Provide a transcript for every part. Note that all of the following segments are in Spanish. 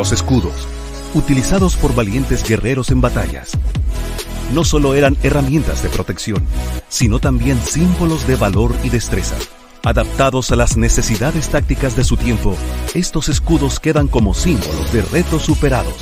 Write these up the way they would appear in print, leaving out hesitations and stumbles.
Los escudos, utilizados por valientes guerreros en batallas, no solo eran herramientas de protección, sino también símbolos de valor y destreza. Adaptados a las necesidades tácticas de su tiempo, estos escudos quedan como símbolos de retos superados.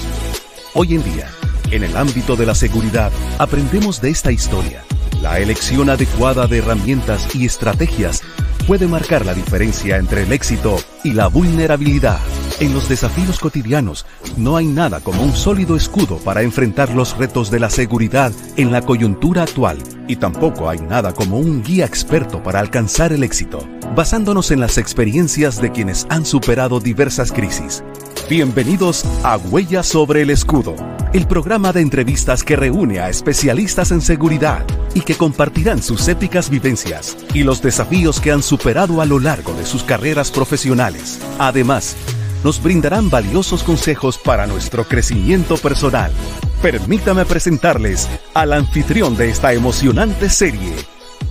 Hoy en día, en el ámbito de la seguridad, aprendemos de esta historia. La elección adecuada de herramientas y estrategias puede marcar la diferencia entre el éxito y la vulnerabilidad. En los desafíos cotidianos, no hay nada como un sólido escudo para enfrentar los retos de la seguridad en la coyuntura actual. Y tampoco hay nada como un guía experto para alcanzar el éxito, basándonos en las experiencias de quienes han superado diversas crisis. Bienvenidos a Huellas sobre el Escudo, el programa de entrevistas que reúne a especialistas en seguridad y que compartirán sus épicas vivencias y los desafíos que han superado a lo largo de sus carreras profesionales. Además, nos brindarán valiosos consejos para nuestro crecimiento personal. Permítame presentarles al anfitrión de esta emocionante serie,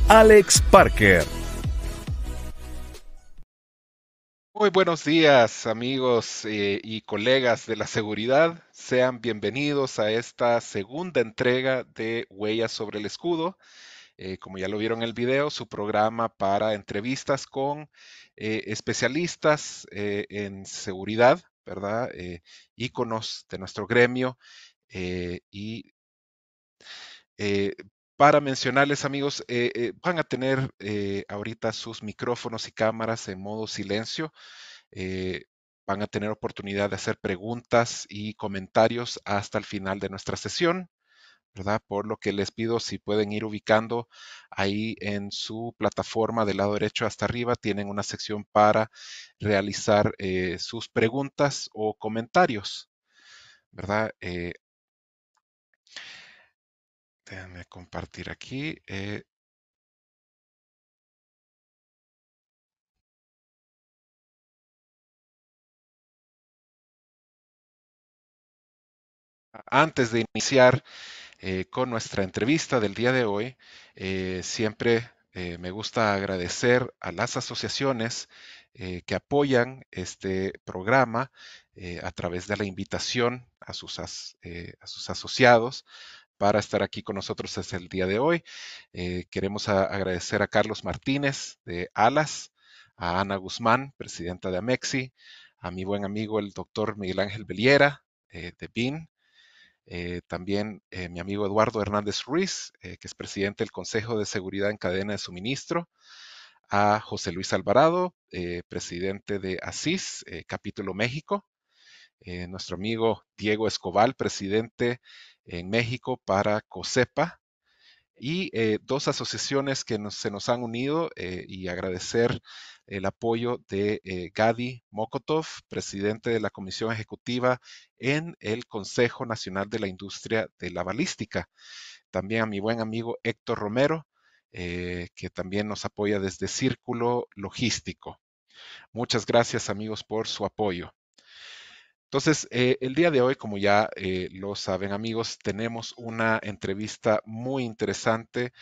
Alex Parker. Muy buenos días, amigos y colegas de la seguridad. Sean bienvenidos a esta segunda entrega de Huellas sobre el Escudo. Como ya lo vieron en el video, su programa para entrevistas con especialistas en seguridad, ¿verdad? Íconos de nuestro gremio y para mencionarles, amigos, van a tener ahorita sus micrófonos y cámaras en modo silencio. Van a tener oportunidad de hacer preguntas y comentarios hasta el final de nuestra sesión, ¿verdad? Por lo que les pido si pueden ir ubicando ahí en su plataforma del lado derecho hasta arriba, tienen una sección para realizar sus preguntas o comentarios, ¿verdad? Déjenme compartir aquí. Antes de iniciar con nuestra entrevista del día de hoy, siempre me gusta agradecer a las asociaciones que apoyan este programa a través de la invitación a sus asociados para estar aquí con nosotros desde el día de hoy. Queremos agradecer a Carlos Martínez de ALAS, a Ana Guzmán, presidenta de AMEXI, a mi buen amigo el doctor Miguel Ángel Beliera de BIN, también mi amigo Eduardo Hernández Ruiz, que es presidente del Consejo de Seguridad en Cadena de Suministro, a José Luis Alvarado, presidente de ASIS, Capítulo México, nuestro amigo Diego Escobar, presidente en México para COSEPA, y dos asociaciones que se nos han unido y agradecer el apoyo de Gadi Mokotov, presidente de la Comisión Ejecutiva en el Consejo Nacional de la Industria de la Balística. También a mi buen amigo Héctor Romero, que también nos apoya desde Círculo Logístico. Muchas gracias, amigos, por su apoyo. Entonces, el día de hoy, como ya lo saben, amigos, tenemos una entrevista muy interesante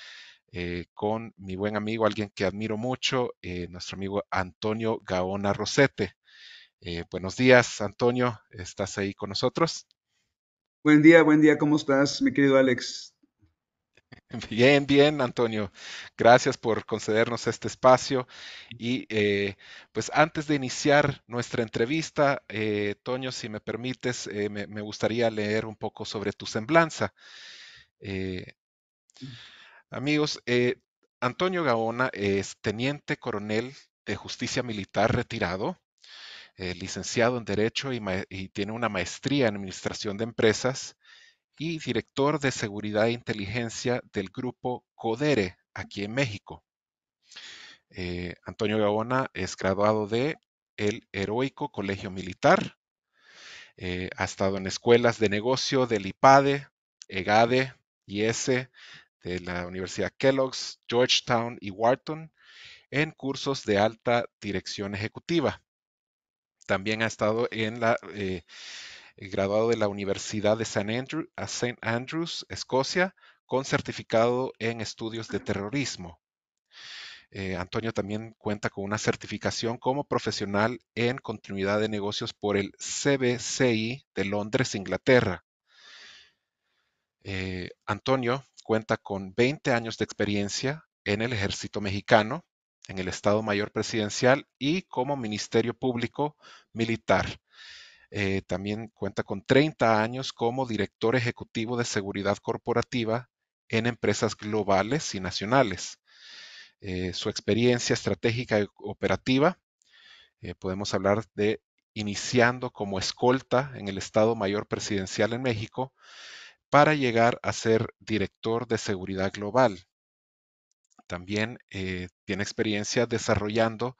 con mi buen amigo, alguien que admiro mucho, nuestro amigo Antonio Gaona Rosete. Buenos días, Antonio, ¿estás ahí con nosotros? Buen día, ¿cómo estás, mi querido Alex? Bien, bien, Antonio. Gracias por concedernos este espacio. Y pues antes de iniciar nuestra entrevista, Toño, si me permites, me gustaría leer un poco sobre tu semblanza. Eh, Amigos, Antonio Gaona es teniente coronel de justicia militar retirado, licenciado en Derecho y tiene una maestría en Administración de Empresas y director de Seguridad e Inteligencia del grupo CODERE aquí en México. Antonio Gaona es graduado de el Heroico Colegio Militar, ha estado en escuelas de negocio del IPADE, EGADE, IS, de la Universidad Kellogg's, Georgetown y Wharton, en cursos de alta dirección ejecutiva. También ha estado graduado de la Universidad de St. Andrews, Escocia, con certificado en estudios de terrorismo. Antonio también cuenta con una certificación como profesional en continuidad de negocios por el CBCI de Londres, Inglaterra. Antonio cuenta con 20 años de experiencia en el ejército mexicano, en el Estado Mayor Presidencial y como Ministerio Público Militar. También cuenta con 30 años como director ejecutivo de seguridad corporativa en empresas globales y nacionales. Su experiencia estratégica y operativa, podemos hablar de iniciando como escolta en el Estado Mayor Presidencial en México para llegar a ser director de seguridad global. También tiene experiencia desarrollando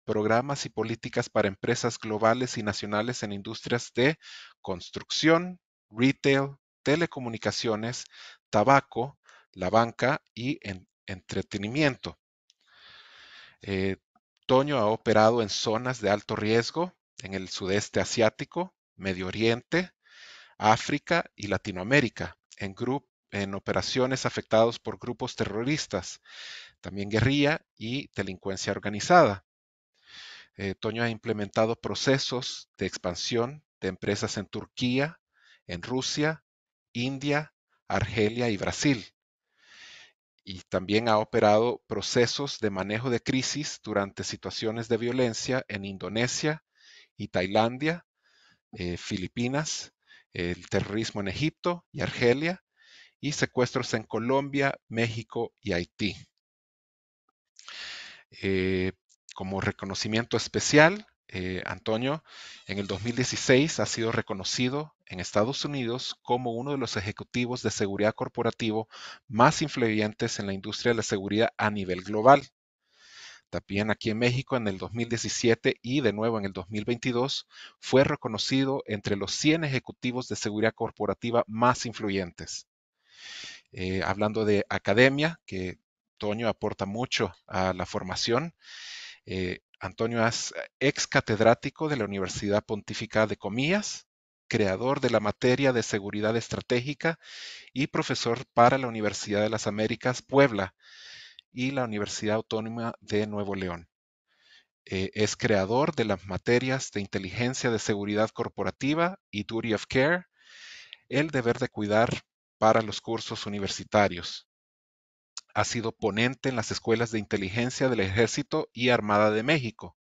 programas y políticas para empresas globales y nacionales en industrias de construcción, retail, telecomunicaciones, tabaco, la banca y entretenimiento. Toño ha operado en zonas de alto riesgo en el sudeste asiático, Medio Oriente, África y Latinoamérica, en operaciones afectadas por grupos terroristas, también guerrilla y delincuencia organizada. Toño ha implementado procesos de expansión de empresas en Turquía, en Rusia, India, Argelia y Brasil. Y también ha operado procesos de manejo de crisis durante situaciones de violencia en Indonesia y Tailandia, Filipinas, el terrorismo en Egipto y Argelia, y secuestros en Colombia, México y Haití. Como reconocimiento especial, Antonio en el 2016 ha sido reconocido en Estados Unidos como uno de los ejecutivos de seguridad corporativo más influyentes en la industria de la seguridad a nivel global. También aquí en México en el 2017 y de nuevo en el 2022 fue reconocido entre los 100 ejecutivos de seguridad corporativa más influyentes. Hablando de academia, que Toño aporta mucho a la formación. Antonio es ex catedrático de la Universidad Pontificia de Comillas, creador de la materia de seguridad estratégica y profesor para la Universidad de las Américas Puebla y la Universidad Autónoma de Nuevo León. Es creador de las materias de inteligencia de seguridad corporativa y duty of care, el deber de cuidar para los cursos universitarios. Ha sido ponente en las escuelas de inteligencia del Ejército y Armada de México.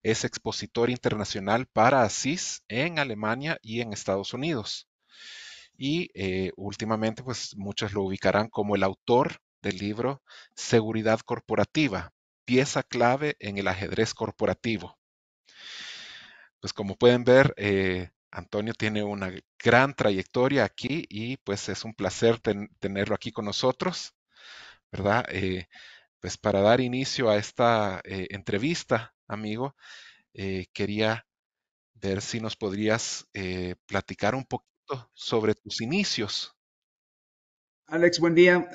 Es expositor internacional para ASIS en Alemania y en Estados Unidos. Y últimamente, pues muchos lo ubicarán como el autor del libro Seguridad Corporativa, pieza clave en el ajedrez corporativo. Pues como pueden ver, Antonio tiene una gran trayectoria aquí y pues es un placer tenerlo aquí con nosotros, ¿verdad? Pues para dar inicio a esta entrevista, amigo, quería ver si nos podrías platicar un poquito sobre tus inicios. Alex, buen día.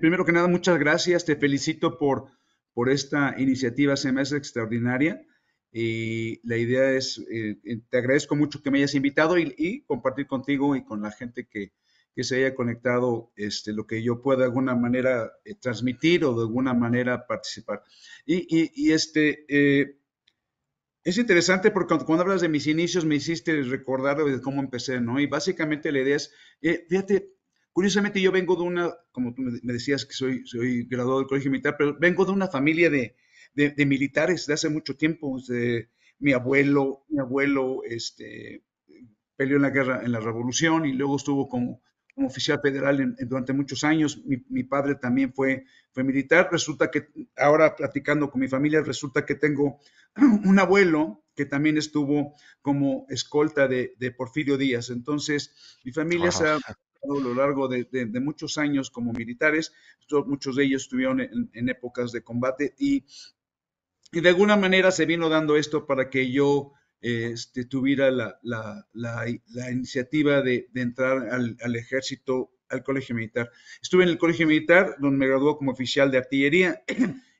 Primero que nada, muchas gracias. Te felicito por esta iniciativa, se me hace extraordinaria. Y la idea es, te agradezco mucho que me hayas invitado y compartir contigo y con la gente que se haya conectado, lo que yo pueda de alguna manera transmitir o de alguna manera participar. Es interesante porque cuando hablas de mis inicios me hiciste recordar de cómo empecé, ¿no? Y básicamente la idea es, fíjate, curiosamente yo vengo de una, como tú me decías que soy graduado del Colegio Militar, pero vengo de una familia de militares de hace mucho tiempo. Mi abuelo, peleó en la guerra, en la Revolución y luego estuvo como oficial federal durante muchos años. Mi padre también fue militar. Resulta que ahora platicando con mi familia, resulta que tengo un abuelo que también estuvo como escolta de Porfirio Díaz. Entonces, mi familia se Wow. ha a lo largo de muchos años como militares, muchos de ellos estuvieron en épocas de combate y de alguna manera se vino dando esto para que yo tuviera la iniciativa de entrar al ejército, al colegio militar. Estuve en el colegio militar, donde me graduó como oficial de artillería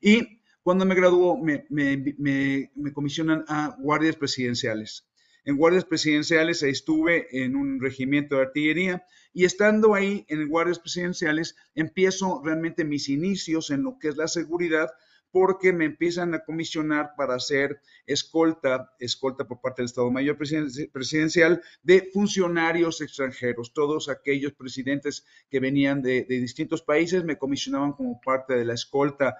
y cuando me graduó me comisionan a guardias presidenciales. En guardias presidenciales estuve en un regimiento de artillería y estando ahí en guardias presidenciales empiezo realmente mis inicios en lo que es la seguridad porque me empiezan a comisionar para hacer escolta por parte del Estado Mayor Presidencial de funcionarios extranjeros. Todos aquellos presidentes que venían de distintos países me comisionaban como parte de la escolta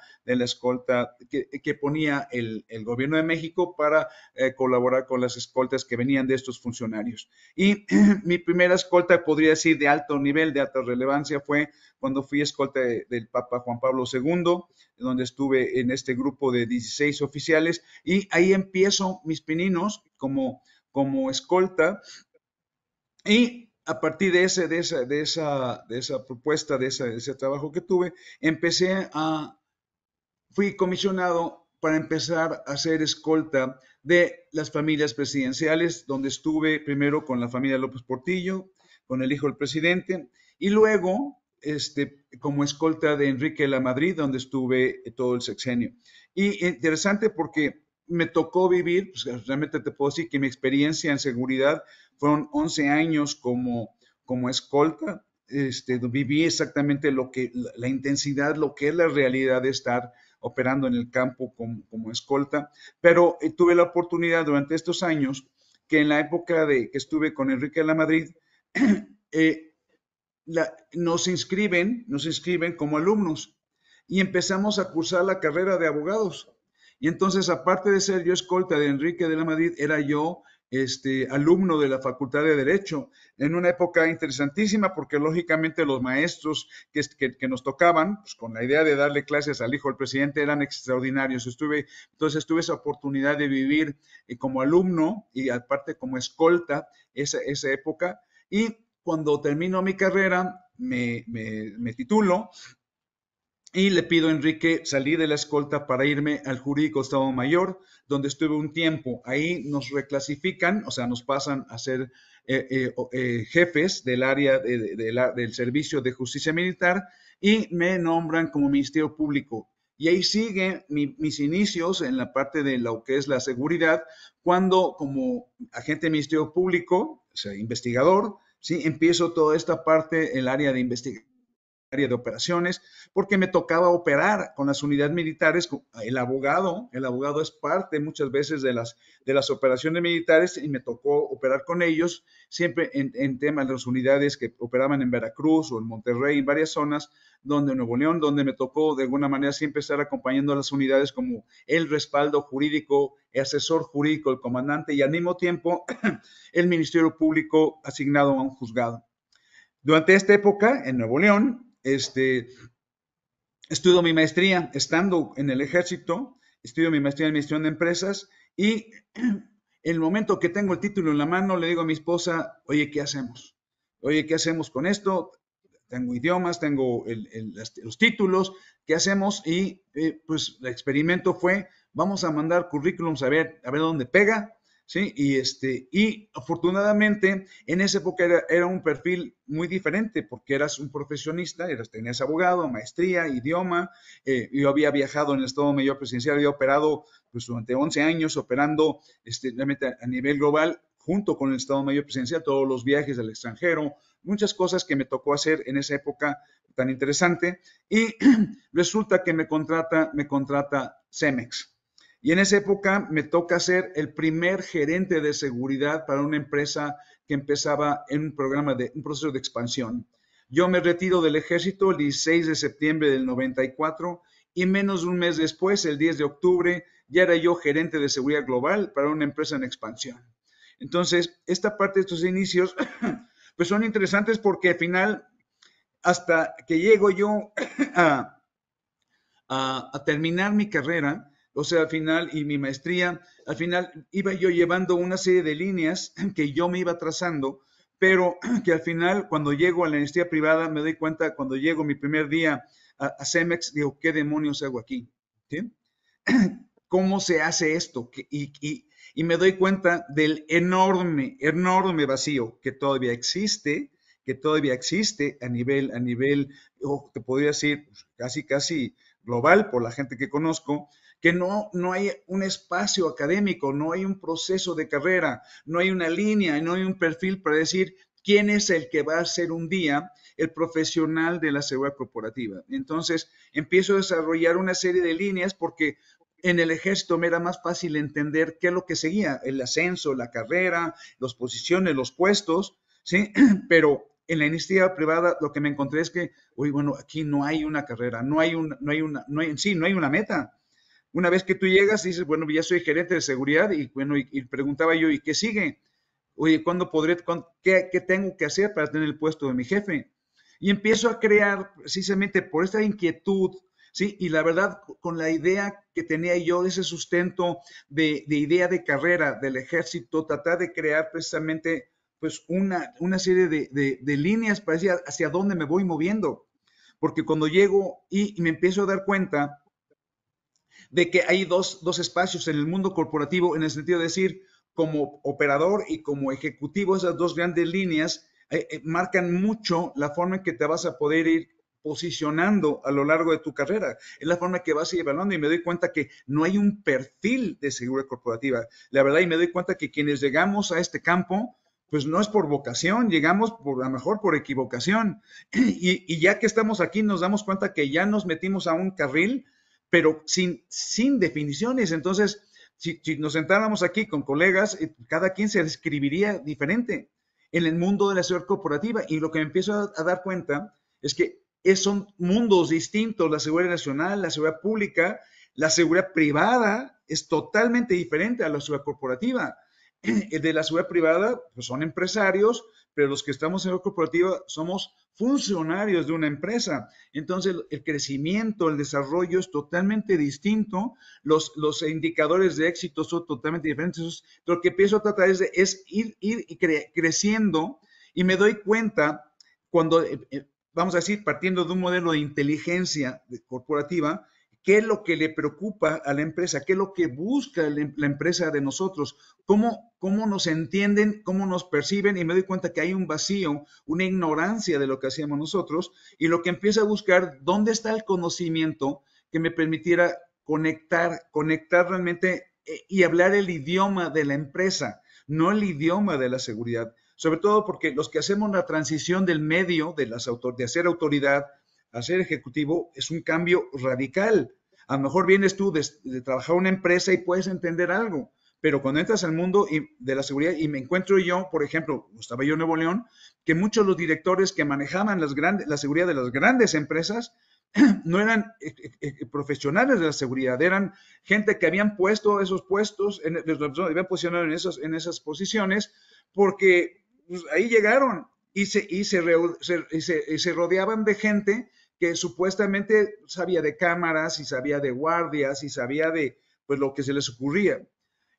que ponía el gobierno de México para colaborar con las escoltas que venían de estos funcionarios. Y mi primera escolta, podría decir, de alto nivel, de alta relevancia, fue cuando fui escolta del Papa Juan Pablo II, donde estuve en este grupo de 16 oficiales, y ahí empiezo mis pininos como escolta. Y a partir de esa propuesta, de ese trabajo que tuve, fui comisionado para empezar a hacer escolta de las familias presidenciales, donde estuve primero con la familia López Portillo, con el hijo del presidente, y luego como escolta de Enrique de la Madrid, donde estuve todo el sexenio. Y interesante porque me tocó vivir, pues realmente te puedo decir que mi experiencia en seguridad fueron 11 años como escolta. Viví exactamente la intensidad, lo que es la realidad de estar operando en el campo como escolta, pero tuve la oportunidad durante estos años que en la época que estuve con Enrique de la Madrid, nos inscriben como alumnos y empezamos a cursar la carrera de abogados. Y entonces, aparte de ser yo escolta de Enrique de la Madrid, era yo alumno de la Facultad de Derecho, en una época interesantísima, porque lógicamente los maestros que nos tocaban, pues con la idea de darle clases al hijo del presidente, eran extraordinarios. Entonces tuve esa oportunidad de vivir como alumno y aparte como escolta esa época. Y cuando termino mi carrera, me titulo y le pido a Enrique salir de la escolta para irme al Jurídico Estado Mayor, donde estuve un tiempo. Ahí nos reclasifican, o sea, nos pasan a ser jefes del área del Servicio de Justicia Militar y me nombran como Ministerio Público. Y ahí sigue mis inicios en la parte de lo que es la seguridad, cuando como agente del Ministerio Público, o sea, investigador, ¿sí? Empiezo toda esta parte, el área de investigación, de operaciones, porque me tocaba operar con las unidades militares. El abogado es parte muchas veces de las operaciones militares y me tocó operar con ellos, siempre en temas de las unidades que operaban en Veracruz o en Monterrey, en varias zonas, donde Nuevo León, donde me tocó de alguna manera siempre estar acompañando a las unidades como el respaldo jurídico, el asesor jurídico, el comandante y al mismo tiempo el Ministerio Público asignado a un juzgado. Durante esta época, en Nuevo León, estudio mi maestría estando en el ejército, estudio mi maestría en administración de empresas y en el momento que tengo el título en la mano le digo a mi esposa, oye, ¿qué hacemos? Oye, ¿qué hacemos con esto? Tengo idiomas, tengo los títulos, ¿qué hacemos? Y pues el experimento fue, vamos a mandar currículums a ver dónde pega. ¿Sí? Y afortunadamente en esa época era un perfil muy diferente porque eras un profesionista, tenías abogado, maestría, idioma. Yo había viajado en el Estado Mayor Presidencial, había operado pues, durante 11 años, operando realmente a nivel global junto con el Estado Mayor Presidencial, todos los viajes al extranjero, muchas cosas que me tocó hacer en esa época tan interesante. Y resulta que me contrata Cemex. Y en esa época me toca ser el primer gerente de seguridad para una empresa que empezaba en un proceso de expansión. Yo me retiro del ejército el 16 de septiembre del 94 y menos de un mes después, el 10 de octubre, ya era yo gerente de seguridad global para una empresa en expansión. Entonces, esta parte de estos inicios, pues son interesantes porque al final, hasta que llego yo a terminar mi carrera, o sea, al final, y mi maestría, al final iba yo llevando una serie de líneas que yo me iba trazando, pero que al final, cuando llego a la universidad privada, me doy cuenta, cuando llego mi primer día a Cemex, digo, ¿qué demonios hago aquí? ¿Sí? ¿Cómo se hace esto? Y me doy cuenta del enorme vacío que todavía existe a nivel, te podría decir, casi global por la gente que conozco, que no hay un espacio académico, no hay un proceso de carrera, no hay una línea, no hay un perfil para decir quién es el que va a ser un día el profesional de la seguridad corporativa. Entonces, empiezo a desarrollar una serie de líneas porque en el ejército me era más fácil entender qué es lo que seguía, el ascenso, la carrera, las posiciones, los puestos, ¿sí? Pero en la iniciativa privada lo que me encontré es que, uy, bueno, aquí no hay una carrera, no hay una meta. Una vez que tú llegas y dices, bueno, ya soy gerente de seguridad y bueno, y preguntaba yo, ¿y qué sigue? Oye, qué tengo que hacer para tener el puesto de mi jefe? Y empiezo a crear precisamente por esta inquietud, ¿sí? Y la verdad, con la idea que tenía yo de ese sustento de idea de carrera del ejército, tratar de crear precisamente pues una serie de líneas para decir hacia dónde me voy moviendo. Porque cuando llego y me empiezo a dar cuenta de que hay dos espacios en el mundo corporativo, en el sentido de decir, como operador y como ejecutivo, esas dos grandes líneas marcan mucho la forma en que te vas a poder ir posicionando a lo largo de tu carrera. Es la forma que vas a ir evaluando y me doy cuenta que no hay un perfil de seguridad corporativa. La verdad, y me doy cuenta que quienes llegamos a este campo, pues no es por vocación, llegamos a lo mejor por equivocación. Y ya que estamos aquí, nos damos cuenta que ya nos metimos a un carril pero sin definiciones. Entonces, si nos sentáramos aquí con colegas, cada quien se describiría diferente en el mundo de la seguridad corporativa. Y lo que me empiezo a dar cuenta es que son mundos distintos, la seguridad nacional, la seguridad pública, la seguridad privada es totalmente diferente a la seguridad corporativa. El de la seguridad privada pues son empresarios, pero los que estamos en la corporativa somos funcionarios de una empresa. Entonces, el crecimiento, el desarrollo es totalmente distinto, los indicadores de éxito son totalmente diferentes. Entonces, lo que empiezo a tratar es ir creciendo y me doy cuenta cuando, vamos a decir, partiendo de un modelo de inteligencia corporativa, qué es lo que le preocupa a la empresa, qué es lo que busca la empresa de nosotros, cómo nos entienden, cómo nos perciben, y me doy cuenta que hay un vacío, una ignorancia de lo que hacíamos nosotros, y lo que empiezo a buscar, ¿dónde está el conocimiento que me permitiera conectar realmente y hablar el idioma de la empresa, no el idioma de la seguridad? Sobre todo porque los que hacemos la transición del medio, de hacer autoridad, a ser ejecutivo, es un cambio radical. A lo mejor vienes tú de trabajar en una empresa y puedes entender algo, pero cuando entras al mundo de la seguridad y me encuentro yo, por ejemplo, estaba yo en Nuevo León, que muchos de los directores que manejaban la seguridad de las grandes empresas no eran profesionales de la seguridad, eran gente que habían puesto esos puestos, habían posicionado en esas posiciones, porque pues, ahí llegaron y se rodeaban de gente que supuestamente sabía de cámaras y sabía de guardias y sabía de pues lo que se les ocurría.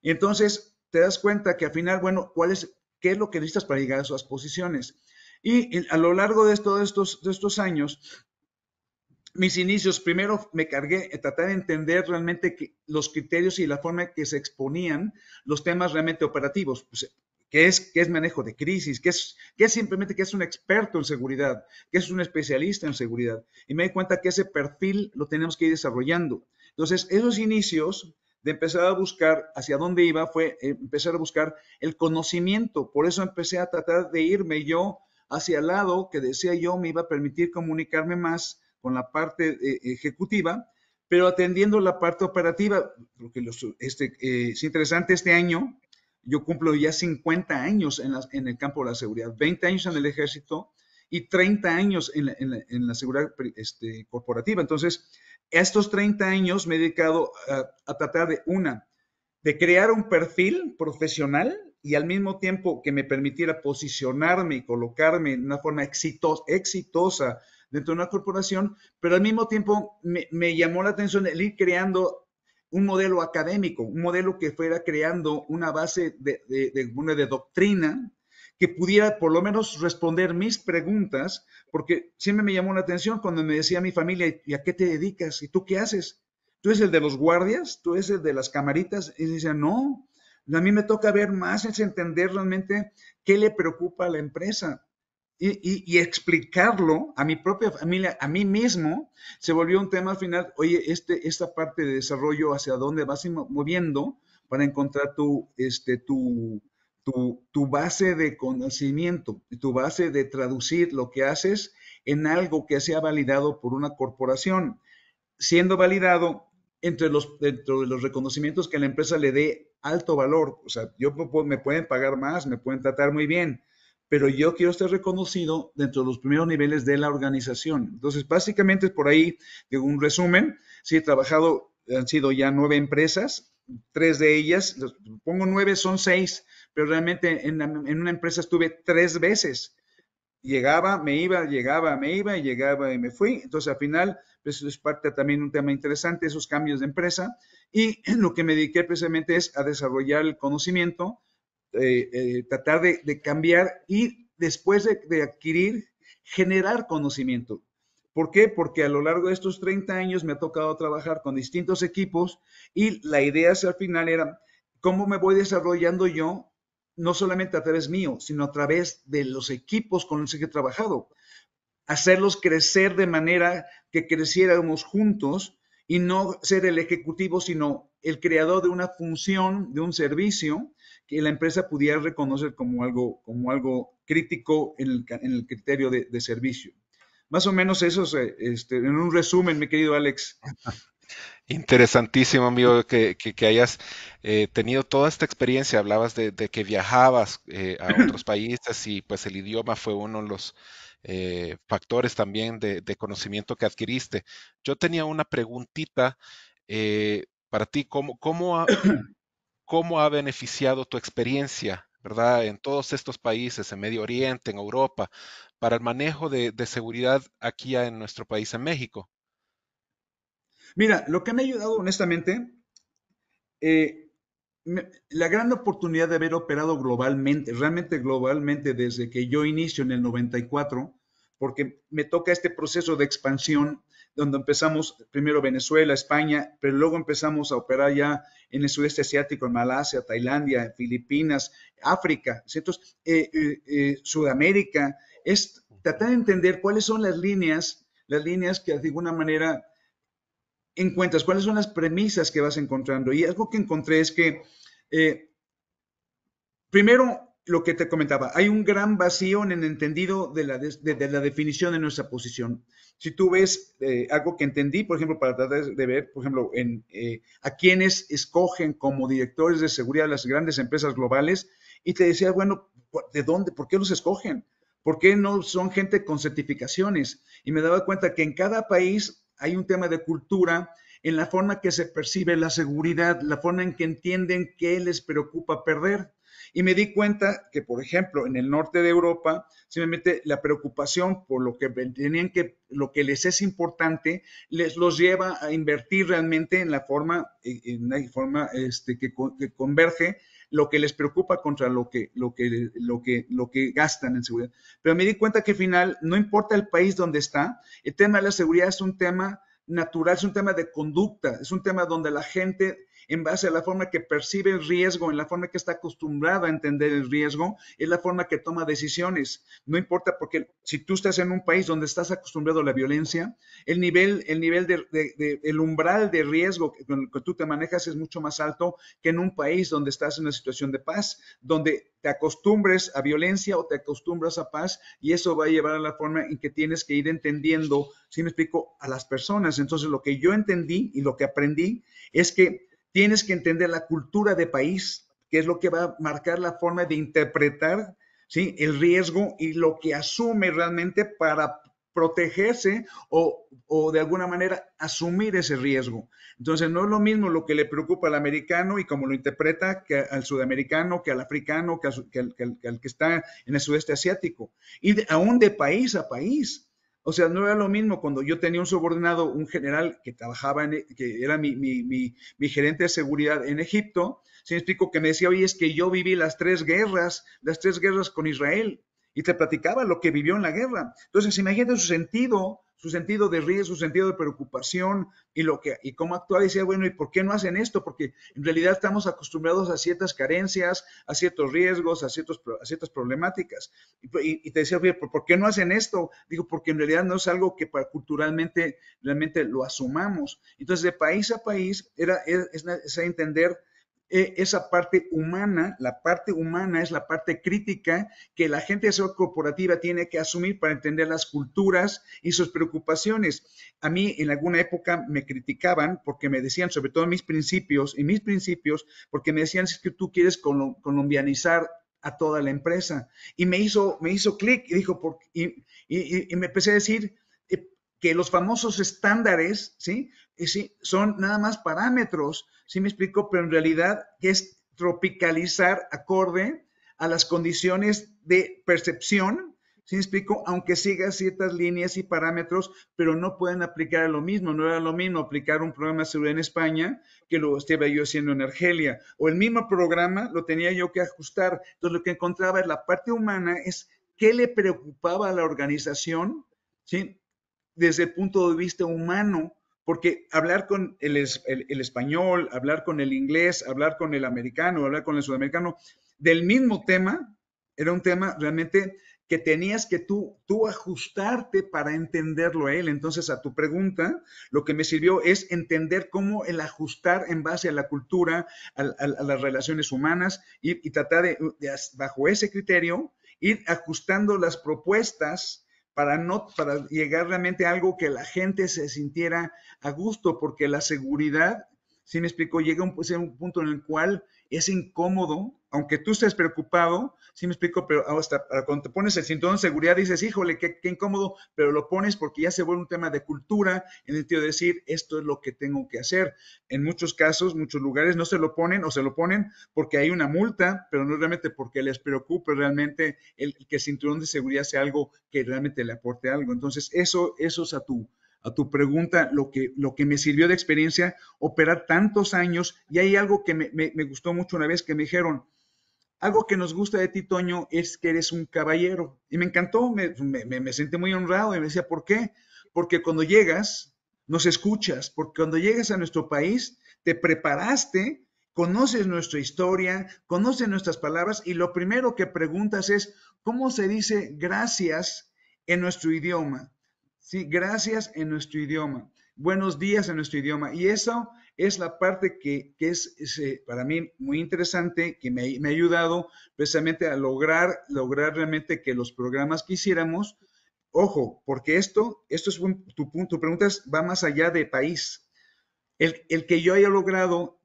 Y entonces te das cuenta que al final, bueno, ¿qué es lo que necesitas para llegar a esas posiciones? Y a lo largo de todos estos años, mis inicios, primero me cargué a tratar de entender realmente los criterios y la forma en que se exponían los temas realmente operativos. Pues, ¿qué es manejo de crisis? ¿Qué es simplemente que es un experto en seguridad? ¿Qué es un especialista en seguridad? Y me di cuenta que ese perfil lo tenemos que ir desarrollando. Entonces, esos inicios de empezar a buscar hacia dónde iba fue empezar a buscar el conocimiento. Por eso empecé a tratar de irme yo hacia el lado que decía yo me iba a permitir comunicarme más con la parte ejecutiva, pero atendiendo la parte operativa, porque es interesante este año. Yo cumplo ya 50 años en el campo de la seguridad, 20 años en el ejército y 30 años en la seguridad corporativa. Entonces, estos 30 años me he dedicado a tratar de crear un perfil profesional y al mismo tiempo que me permitiera posicionarme y colocarme en una forma exitosa dentro de una corporación, pero al mismo tiempo me llamó la atención el ir creando un modelo académico, un modelo que fuera creando una base de doctrina que pudiera por lo menos responder mis preguntas, porque siempre me llamó la atención cuando me decía mi familia, ¿y a qué te dedicas? ¿Y tú qué haces? ¿Tú eres el de los guardias? ¿Tú eres el de las camaritas? Y decía, no, a mí me toca ver más, es entender realmente qué le preocupa a la empresa. Y explicarlo a mi propia familia, a mí mismo, se volvió un tema al final, oye, esta parte de desarrollo, hacia dónde vas moviendo para encontrar tu base de conocimiento, tu base de traducir lo que haces en algo que sea validado por una corporación, siendo validado dentro de los reconocimientos que la empresa le dé alto valor. O sea, me pueden pagar más, me pueden tratar muy bien, pero yo quiero estar reconocido dentro de los primeros niveles de la organización. Entonces, básicamente es por ahí, de un resumen. Sí, he trabajado, han sido ya 9 empresas, 3 de ellas, pongo 9, son 6, pero realmente en una empresa estuve 3 veces. Llegaba, me iba, llegaba, me iba, y llegaba y me fui. Entonces, al final, pues es parte también de un tema interesante, esos cambios de empresa. Y lo que me dediqué precisamente es a desarrollar el conocimiento, tratar de cambiar y después de adquirir, generar conocimiento. ¿Por qué? Porque a lo largo de estos 30 años me ha tocado trabajar con distintos equipos y la idea al final era cómo me voy desarrollando yo, no solamente a través mío, sino a través de los equipos con los que he trabajado. Hacerlos crecer de manera que creciéramos juntos y no ser el ejecutivo, sino el creador de una función, de un servicio que la empresa pudiera reconocer como algo crítico en el criterio de servicio. Más o menos eso es, en un resumen, mi querido Alex. Interesantísimo, amigo, que hayas tenido toda esta experiencia. Hablabas de que viajabas a otros países y pues el idioma fue uno de los factores también de conocimiento que adquiriste. Yo tenía una preguntita para ti. ¿Cómo ha beneficiado tu experiencia, ¿verdad? En todos estos países, en Medio Oriente, en Europa, para el manejo de seguridad aquí en nuestro país, en México? Mira, lo que me ha ayudado honestamente, eh, la gran oportunidad de haber operado globalmente, realmente globalmente desde que yo inicio en el 94, porque me toca este proceso de expansión donde empezamos primero Venezuela, España, pero luego empezamos a operar ya en el sudeste asiático, en Malasia, Tailandia, Filipinas, África, entonces, Sudamérica, es tratar de entender cuáles son las líneas que de alguna manera encuentras, cuáles son las premisas que vas encontrando. Y algo que encontré es que, primero, lo que te comentaba, hay un gran vacío en el entendido de la definición de nuestra posición. Si tú ves algo que entendí, por ejemplo, para tratar de ver, por ejemplo, a quienes escogen como directores de seguridad las grandes empresas globales, y te decía, bueno, ¿de dónde? ¿Por qué los escogen? ¿Por qué no son gente con certificaciones? Y me daba cuenta que en cada país hay un tema de cultura en la forma que se percibe la seguridad, la forma en que entienden qué les preocupa perder. Y me di cuenta que, por ejemplo, en el norte de Europa, simplemente la preocupación por lo que les es importante, los lleva a invertir realmente en la forma que converge lo que les preocupa contra lo que gastan en seguridad. Pero me di cuenta que al final, no importa el país donde está, el tema de la seguridad es un tema natural, es un tema de conducta, es un tema donde la gente, en base a la forma que percibe el riesgo, en la forma que está acostumbrada a entender el riesgo, es la forma que toma decisiones. No importa, porque si tú estás en un país donde estás acostumbrado a la violencia, el umbral de riesgo con el que tú te manejas es mucho más alto que en un país donde estás en una situación de paz, donde te acostumbres a violencia o te acostumbras a paz, y eso va a llevar a la forma en que tienes que ir entendiendo, si me explico, a las personas. Entonces, lo que yo entendí y lo que aprendí es que tienes que entender la cultura de país, que es lo que va a marcar la forma de interpretar, ¿sí?, el riesgo y lo que asume realmente para protegerse o de alguna manera asumir ese riesgo. Entonces, no es lo mismo lo que le preocupa al americano y cómo lo interpreta que al sudamericano, que al africano, que al que está en el sudeste asiático. Y aún de país a país. O sea, no era lo mismo cuando yo tenía un subordinado, un general que trabajaba, que era mi gerente de seguridad en Egipto. Si me explico, que me decía, oye, es que yo viví las tres guerras con Israel, y te platicaba lo que vivió en la guerra. Entonces, imagínate su sentido de riesgo, su sentido de preocupación y cómo actuar. Y decía, bueno, ¿y por qué no hacen esto? Porque en realidad estamos acostumbrados a ciertas carencias, a ciertos riesgos, a ciertas problemáticas. Y te decía, oye, ¿por qué no hacen esto? Digo, porque en realidad no es algo que culturalmente realmente lo asumamos. Entonces, de país a país es entender esa parte humana, la parte humana es la parte crítica que la gente de seguridad corporativa tiene que asumir para entender las culturas y sus preocupaciones. A mí en alguna época me criticaban porque me decían, sobre todo mis principios, porque me decían es que tú quieres colombianizar a toda la empresa. Y me hizo clic y dijo, y me empecé a decir que los famosos estándares, ¿sí? Sí, son nada más parámetros, ¿sí me explico? Pero en realidad es tropicalizar acorde a las condiciones de percepción, ¿sí me explico? Aunque siga ciertas líneas y parámetros, pero no pueden aplicar a lo mismo. No era lo mismo aplicar un programa de seguridad en España que lo estaba yo haciendo en Argelia. O el mismo programa lo tenía yo que ajustar. Entonces lo que encontraba en la parte humana es qué le preocupaba a la organización, ¿sí? Desde el punto de vista humano, porque hablar con el español, hablar con el inglés, hablar con el americano, hablar con el sudamericano, del mismo tema, era un tema realmente que tenías que tú ajustarte para entenderlo a él. Entonces, a tu pregunta, lo que me sirvió es entender cómo el ajustar en base a la cultura, a las relaciones humanas y tratar de, bajo ese criterio, ir ajustando las propuestas para llegar realmente a algo que la gente se sintiera a gusto, porque la seguridad, si me explico, llega a un punto en el cual es incómodo, aunque tú estés preocupado, si me explico, pero hasta cuando te pones el cinturón de seguridad dices, híjole, qué incómodo, pero lo pones porque ya se vuelve un tema de cultura, en el sentido de decir, esto es lo que tengo que hacer. En muchos casos, muchos lugares no se lo ponen o se lo ponen porque hay una multa, pero no realmente porque les preocupe realmente que el cinturón de seguridad sea algo que realmente le aporte algo. Entonces, eso es a tu pregunta, lo que me sirvió de experiencia, operar tantos años. Y hay algo que me gustó mucho una vez que me dijeron, algo que nos gusta de ti, Toño, es que eres un caballero. Y me encantó, me sentí muy honrado y me decía, ¿por qué? Porque cuando llegas, nos escuchas, porque cuando llegas a nuestro país, te preparaste, conoces nuestra historia, conoces nuestras palabras y lo primero que preguntas es, ¿cómo se dice gracias en nuestro idioma? Sí, gracias en nuestro idioma. Buenos días en nuestro idioma. Y eso es la parte que es para mí muy interesante, que me ha ayudado precisamente a lograr realmente que los programas que hiciéramos, ojo, porque esto es tu pregunta va más allá de país. El que yo haya logrado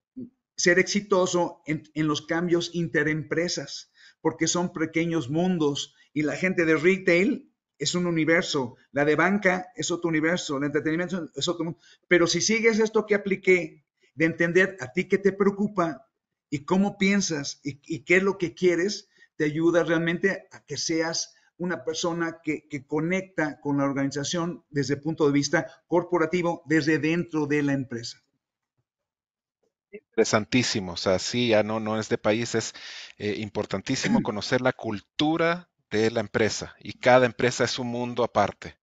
ser exitoso en los cambios interempresas, porque son pequeños mundos y la gente de retail es un universo, la de banca es otro universo, el entretenimiento es otro mundo. Pero si sigues esto que apliqué, de entender a ti qué te preocupa y cómo piensas y qué es lo que quieres, te ayuda realmente a que seas una persona que conecta con la organización desde el punto de vista corporativo, desde dentro de la empresa. Interesantísimo, o sea, sí, ya no es de país, es importantísimo conocer la cultura de la empresa y cada empresa es un mundo aparte.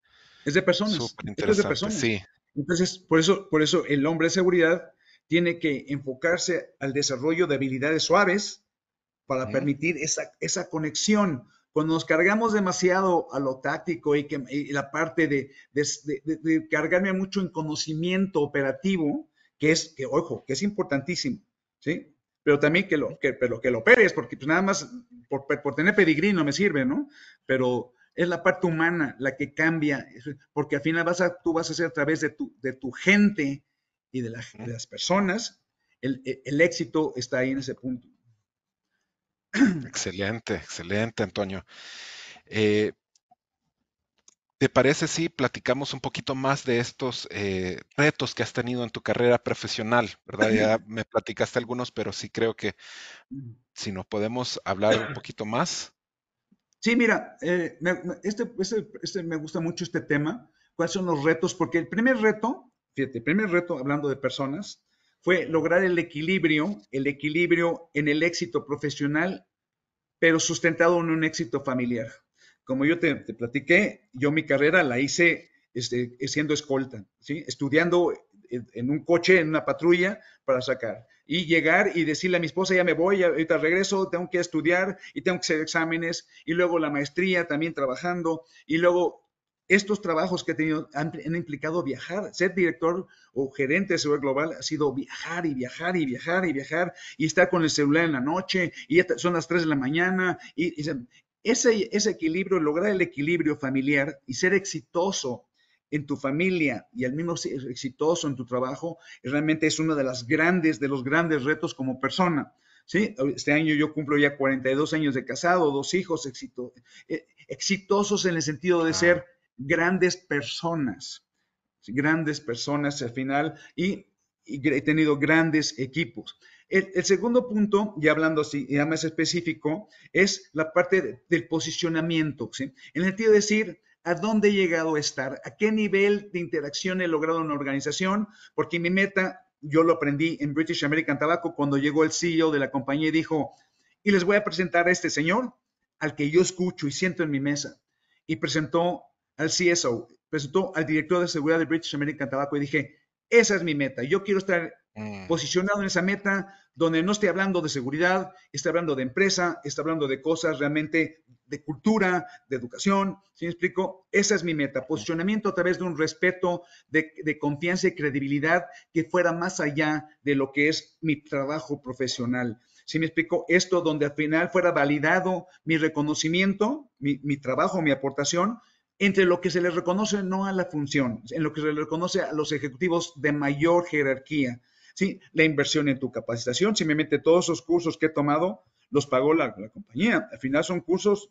Es de personas, Súper esto es de interesante, personas. sí. Entonces, por eso el hombre de seguridad tiene que enfocarse al desarrollo de habilidades suaves para Ujú. permitir esa conexión. Cuando nos cargamos demasiado a lo táctico y la parte de cargarme mucho en conocimiento operativo, ojo, que es importantísimo, ¿sí? Pero también pero que lo operes, porque pues nada más por tener pedigrí no me sirve, ¿no? Pero es la parte humana la que cambia, porque al final tú vas a hacer a través de tu gente y de Ujú. las personas, el éxito está ahí en ese punto. Excelente, excelente, Antonio. Eh, ¿Te parece si platicamos un poquito más de estos retos que has tenido en tu carrera profesional, ¿verdad? Ya me platicaste algunos, pero sí creo que si nos podemos hablar un poquito más. Sí, mira, me gusta mucho este tema. ¿Cuáles son los retos? Porque fíjate, el primer reto, hablando de personas, fue lograr el equilibrio en el éxito profesional, pero sustentado en un éxito familiar. Como yo te platiqué, yo mi carrera la hice siendo escolta, ¿sí? Estudiando en un coche, en una patrulla para sacar. Y llegar y decirle a mi esposa, ya me voy, ahorita regreso, tengo que estudiar y tengo que hacer exámenes. Y luego la maestría también trabajando. Y luego estos trabajos que he tenido han implicado viajar. Ser director o gerente de seguridad global ha sido viajar y viajar y viajar y viajar y estar con el celular en la noche y son las 3 de la mañana. Ese equilibrio, lograr el equilibrio familiar y ser exitoso en tu familia y al mismo ser exitoso en tu trabajo, realmente es uno de los grandes retos como persona. ¿Sí? Este año yo cumplo ya 42 años de casado, 2 hijos, exitosos en el sentido de ser grandes personas al final y he tenido grandes equipos. El segundo punto, ya hablando así, ya más específico, es la parte del posicionamiento, ¿sí? En el sentido de decir, ¿a dónde he llegado a estar? ¿A qué nivel de interacción he logrado en una organización? Porque mi meta, yo lo aprendí en British American Tobacco cuando llegó el CEO de la compañía y dijo, y les voy a presentar a este señor, al que yo escucho y siento en mi mesa. Y presentó al CSO, presentó al director de seguridad de British American Tobacco y dije, esa es mi meta. Yo quiero estar posicionado en esa meta donde no esté hablando de seguridad, esté hablando de empresa, esté hablando de cosas realmente de cultura, de educación. ¿Sí me explico? Esa es mi meta. Posicionamiento a través de un respeto, de confianza y credibilidad que fuera más allá de lo que es mi trabajo profesional. ¿Sí me explico? Esto donde al final fuera validado mi reconocimiento, mi trabajo, mi aportación, entre lo que se les reconoce no a la función, en lo que se les reconoce a los ejecutivos de mayor jerarquía. Sí, la inversión en tu capacitación, simplemente todos esos cursos que he tomado los pagó la compañía. Al final son cursos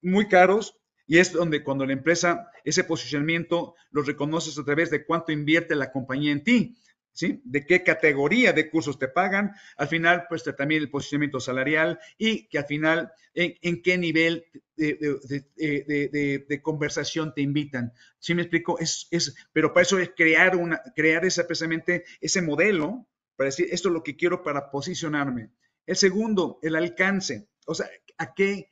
muy caros y es donde cuando la empresa, ese posicionamiento lo reconoces a través de cuánto invierte la compañía en ti. ¿Sí? De qué categoría de cursos te pagan, al final, pues también el posicionamiento salarial y que al final, en qué nivel de conversación te invitan. ¿Sí me explico? Pero para eso es crear precisamente ese modelo para decir, esto es lo que quiero para posicionarme. El segundo, el alcance. O sea, ¿a qué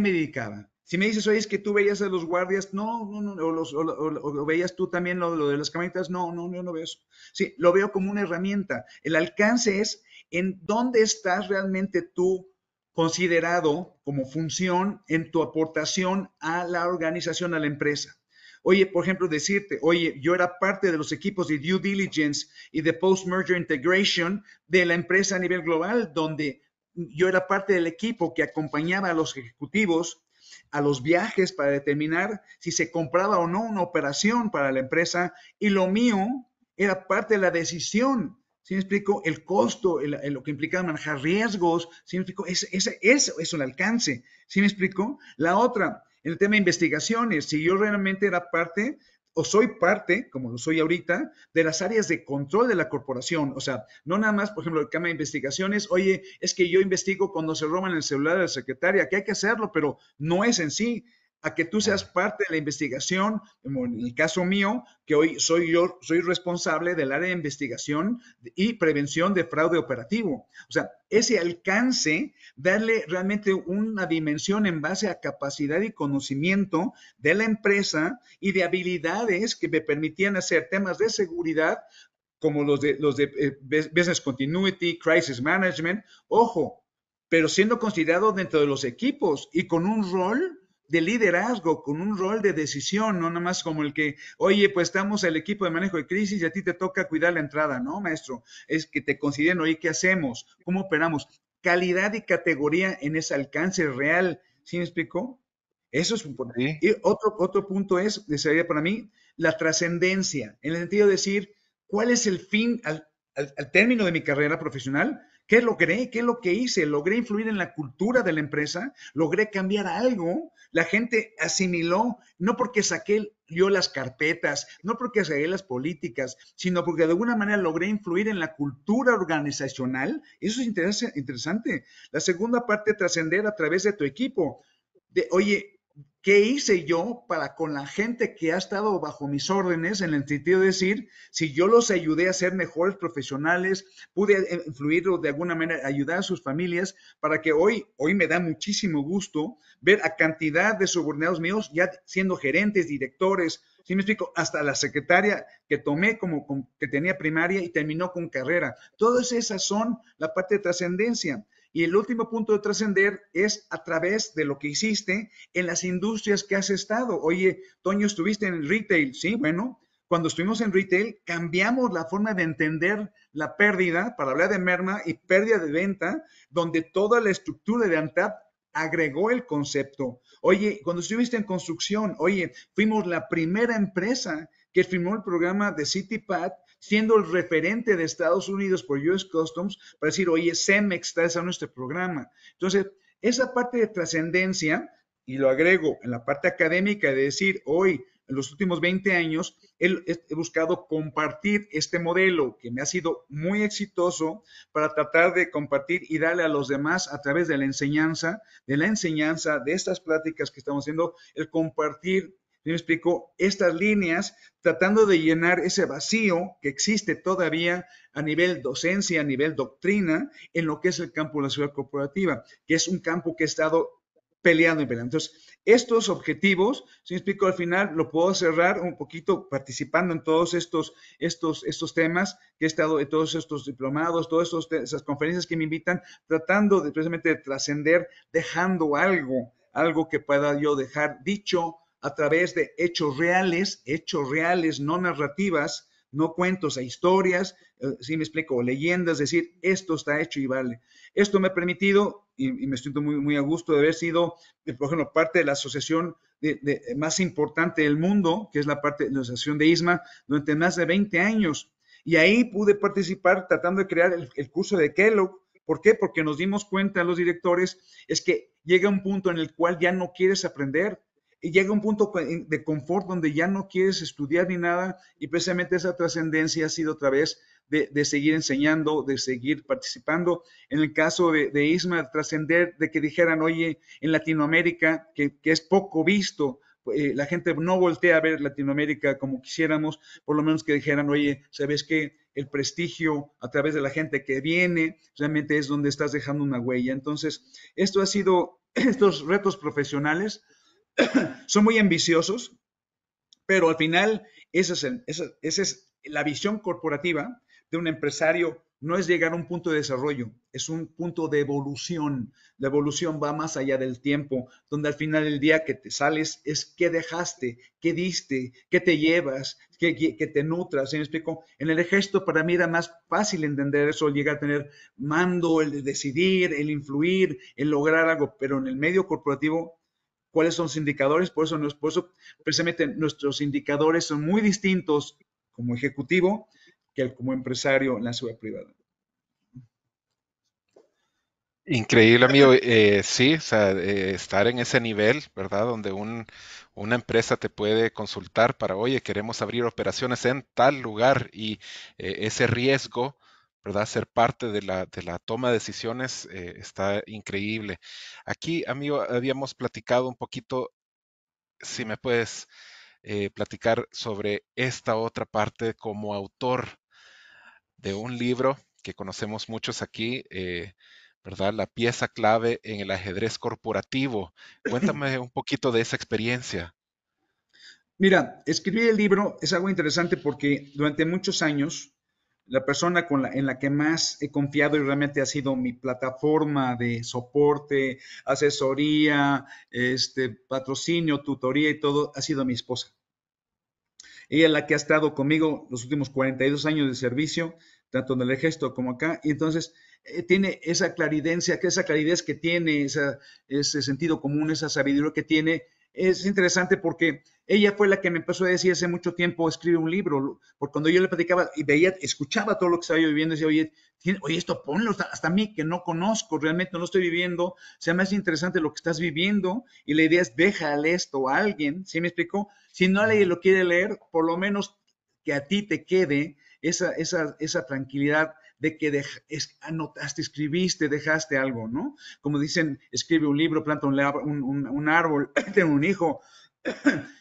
me dedicaba? Si me dices, oye, es que tú veías a los guardias, no, o veías tú también lo de las camaritas, no, yo no veo eso. Sí, lo veo como una herramienta. El alcance es en dónde estás realmente tú considerado como función en tu aportación a la organización, a la empresa. Oye, por ejemplo, decirte, oye, yo era parte de los equipos de due diligence y de post-merger integration de la empresa a nivel global, donde yo era parte del equipo que acompañaba a los ejecutivos a los viajes para determinar si se compraba o no una operación para la empresa y lo mío era parte de la decisión. ¿Sí me explico? El costo, lo que implicaba manejar riesgos, ¿sí me explico? Eso es un alcance. ¿Sí me explico? La otra, en el tema de investigaciones, si yo realmente era parte o soy parte, como lo soy ahorita, de las áreas de control de la corporación. O sea, no nada más, por ejemplo, el tema de investigaciones, oye, es que yo investigo cuando se roban el celular de la secretaria, que hay que hacerlo, pero no es en sí. A que tú seas parte de la investigación, como en el caso mío, que hoy soy responsable del área de investigación y prevención de fraude operativo. O sea, ese alcance, darle realmente una dimensión en base a capacidad y conocimiento de la empresa y de habilidades que me permitían hacer temas de seguridad como los de Business Continuity, Crisis Management, ojo, pero siendo considerado dentro de los equipos y con un rol de liderazgo, con un rol de decisión, no nada más como el que, oye, pues estamos el equipo de manejo de crisis y a ti te toca cuidar la entrada, ¿no, maestro? Es que te consideren, oye, ¿qué hacemos? ¿Cómo operamos? Calidad y categoría en ese alcance real, ¿sí me explicó? Eso es importante. Y otro punto sería para mí, la trascendencia, en el sentido de decir, ¿cuál es el fin al término de mi carrera profesional? ¿Qué logré? ¿Qué es lo que hice? ¿Logré influir en la cultura de la empresa? ¿Logré cambiar algo? La gente asimiló, no porque saqué yo las carpetas, no porque saqué las políticas, sino porque de alguna manera logré influir en la cultura organizacional. Eso es interesante. La segunda parte, trascender a través de tu equipo. Oye, ¿qué hice yo para con la gente que ha estado bajo mis órdenes? En el sentido de decir, si yo los ayudé a ser mejores profesionales, pude influir de alguna manera, ayudar a sus familias, para que hoy me da muchísimo gusto ver a cantidad de subordinados míos ya siendo gerentes, directores, ¿sí me explico? Hasta la secretaria que tomé que tenía primaria y terminó con carrera. Todas esas son la parte de trascendencia. Y el último punto de trascender es a través de lo que hiciste en las industrias que has estado. Oye, Toño, estuviste en el retail. Sí, bueno, cuando estuvimos en retail, cambiamos la forma de entender la pérdida para hablar de merma y pérdida de venta, donde toda la estructura de ANTAD agregó el concepto. Oye, cuando estuviste en construcción, oye, fuimos la primera empresa que firmó el programa de CityPath, siendo el referente de Estados Unidos por US Customs, para decir, oye, Cemex está en nuestro programa. Entonces, esa parte de trascendencia, y lo agrego en la parte académica de decir, hoy, en los últimos 20 años, he buscado compartir este modelo que me ha sido muy exitoso para tratar de compartir y darle a los demás a través de la enseñanza, de estas pláticas que estamos haciendo, el compartir, ¿me explico? Estas líneas, tratando de llenar ese vacío que existe todavía a nivel docencia, a nivel doctrina, en lo que es el campo de la seguridad corporativa, que es un campo que he estado peleando y peleando. Entonces, estos objetivos, si me explico, al final lo puedo cerrar un poquito participando en todos estos temas que he estado, en todos estos diplomados, todas esas conferencias que me invitan, tratando de precisamente de trascender, dejando algo que pueda yo dejar dicho a través de hechos reales, no narrativas, no cuentos a historias, si me explico, leyendas, decir, esto está hecho y vale. Esto me ha permitido, y me siento muy, muy a gusto de haber sido, por ejemplo, parte de la asociación más importante del mundo, que es la asociación de ISMA, durante más de 20 años. Y ahí pude participar tratando de crear el curso de Kellogg. ¿Por qué? Porque nos dimos cuenta los directores, es que llega un punto en el cual ya no quieres aprender, y llega un punto de confort donde ya no quieres estudiar ni nada, y precisamente esa trascendencia ha sido a través de seguir enseñando, de seguir participando. En el caso de ISMA, trascender, de que dijeran, oye, en Latinoamérica, que es poco visto, la gente no voltea a ver Latinoamérica como quisiéramos, por lo menos que dijeran, oye, ¿sabes qué? El prestigio a través de la gente que viene, realmente es donde estás dejando una huella. Entonces, esto ha sido, estos retos profesionales son muy ambiciosos, pero al final esa es la visión corporativa de un empresario. No es llegar a un punto de desarrollo, es un punto de evolución. La evolución va más allá del tiempo, donde al final del día que te sales es qué dejaste, qué diste, qué te llevas, que te nutras. ¿Sí me explico? En el ejército para mí era más fácil entender eso, llegar a tener mando, el de decidir, el influir, el lograr algo, pero en el medio corporativo, ¿cuáles son los indicadores? Por eso precisamente nuestros indicadores son muy distintos como ejecutivo que como empresario en la seguridad privada. Increíble, amigo. Sí, o sea, estar en ese nivel, ¿verdad? Donde una empresa te puede consultar para, oye, queremos abrir operaciones en tal lugar y ese riesgo, ¿verdad? Ser parte de la toma de decisiones está increíble. Aquí, amigo, habíamos platicado un poquito, si me puedes platicar sobre esta otra parte como autor de un libro que conocemos muchos aquí, ¿verdad? La pieza clave en el ajedrez corporativo. Cuéntame un poquito de esa experiencia. Mira, escribir el libro es algo interesante porque durante muchos años la persona en la que más he confiado y realmente ha sido mi plataforma de soporte, asesoría, patrocinio, tutoría y todo, ha sido mi esposa. Ella es la que ha estado conmigo los últimos 42 años de servicio, tanto en el ejército como acá, y entonces tiene esa claridencia, esa claridad que tiene, ese sentido común, esa sabiduría que tiene. Es interesante porque ella fue la que me empezó a decir hace mucho tiempo, escribe un libro, porque cuando yo le platicaba y veía, escuchaba todo lo que estaba yo viviendo, decía, oye, esto ponlo hasta a mí que no conozco, realmente no lo estoy viviendo, se me hace interesante lo que estás viviendo, y la idea es déjale esto a alguien, ¿sí me explicó? Si no alguien lo quiere leer, por lo menos que a ti te quede esa tranquilidad de que anotaste, escribiste, dejaste algo, ¿no? Como dicen, escribe un libro, planta un árbol, tiene un hijo,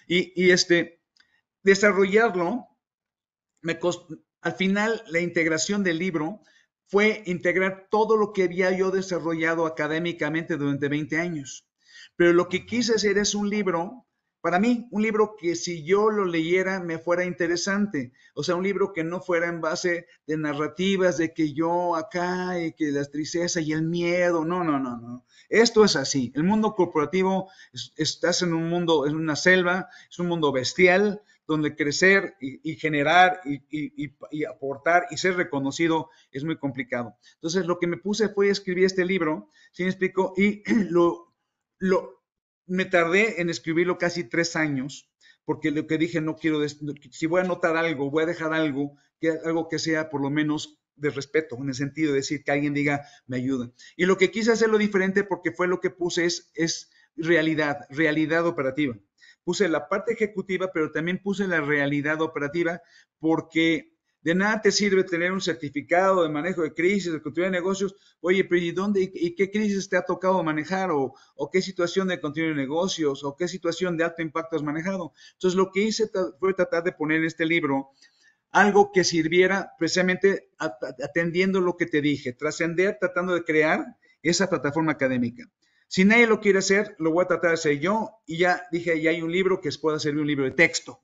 y desarrollarlo, al final la integración del libro fue integrar todo lo que había yo desarrollado académicamente durante 20 años. Pero lo que quise hacer es un libro para mí, un libro que si yo lo leyera me fuera interesante. O sea, un libro que no fuera en base de narrativas de que yo acá y que la tristeza y el miedo. No, no, no, no. Esto es así. El mundo corporativo, estás en un mundo, en una selva, es un mundo bestial, donde crecer y generar y aportar y ser reconocido es muy complicado. Entonces, lo que me puse fue escribir este libro, ¿sí me explico? Y me tardé en escribirlo casi 3 años, porque lo que dije, no quiero, si voy a anotar algo, voy a dejar algo que sea por lo menos de respeto, en el sentido de decir que alguien diga, me ayuda. Y lo que quise hacerlo diferente, porque fue lo que puse, es realidad operativa. Puse la parte ejecutiva, pero también puse la realidad operativa, porque de nada te sirve tener un certificado de manejo de crisis, de continuidad de negocios. Oye, pero ¿y dónde y qué crisis te ha tocado manejar? ¿O qué situación de continuidad de negocios? ¿O qué situación de alto impacto has manejado? Entonces, lo que hice fue tratar de poner en este libro algo que sirviera precisamente atendiendo lo que te dije, trascender, tratando de crear esa plataforma académica. Si nadie lo quiere hacer, lo voy a tratar de hacer yo. Y ya dije, ya hay un libro que pueda servir un libro de texto,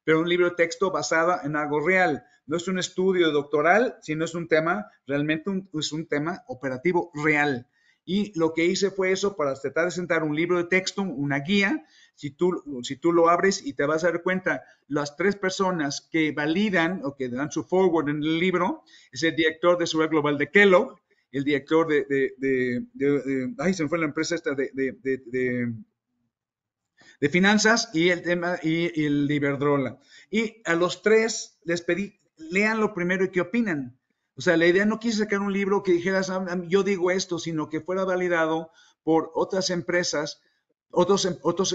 pero un libro de texto basado en algo real. No es un estudio doctoral, sino es un tema, realmente es un tema operativo real. Y lo que hice fue eso para tratar de sentar un libro de texto, una guía. Si tú lo abres y te vas a dar cuenta, las 3 personas que validan o que dan su forward en el libro es el director de seguridad global de Kellogg, el director ay, se me fue la empresa esta de finanzas y el tema y el Iberdrola. Y a los 3 les pedí, lean lo primero y qué opinan. O sea, la idea no quise sacar un libro que dijeras, yo digo esto, sino que fuera validado por otras empresas, otros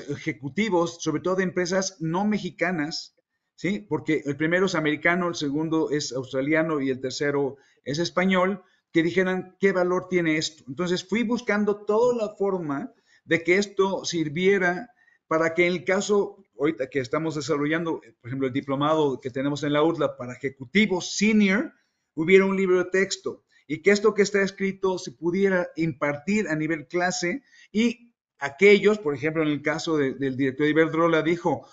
ejecutivos, sobre todo de empresas no mexicanas, ¿sí? Porque el primero es americano, el segundo es australiano y el tercero es español, que dijeran qué valor tiene esto. Entonces fui buscando toda la forma de que esto sirviera para que en el caso, ahorita que estamos desarrollando, por ejemplo, el diplomado que tenemos en la UTLA para ejecutivos senior, hubiera un libro de texto y que esto que está escrito se pudiera impartir a nivel clase y aquellos, por ejemplo, en el caso del director de Iberdrola, dijo,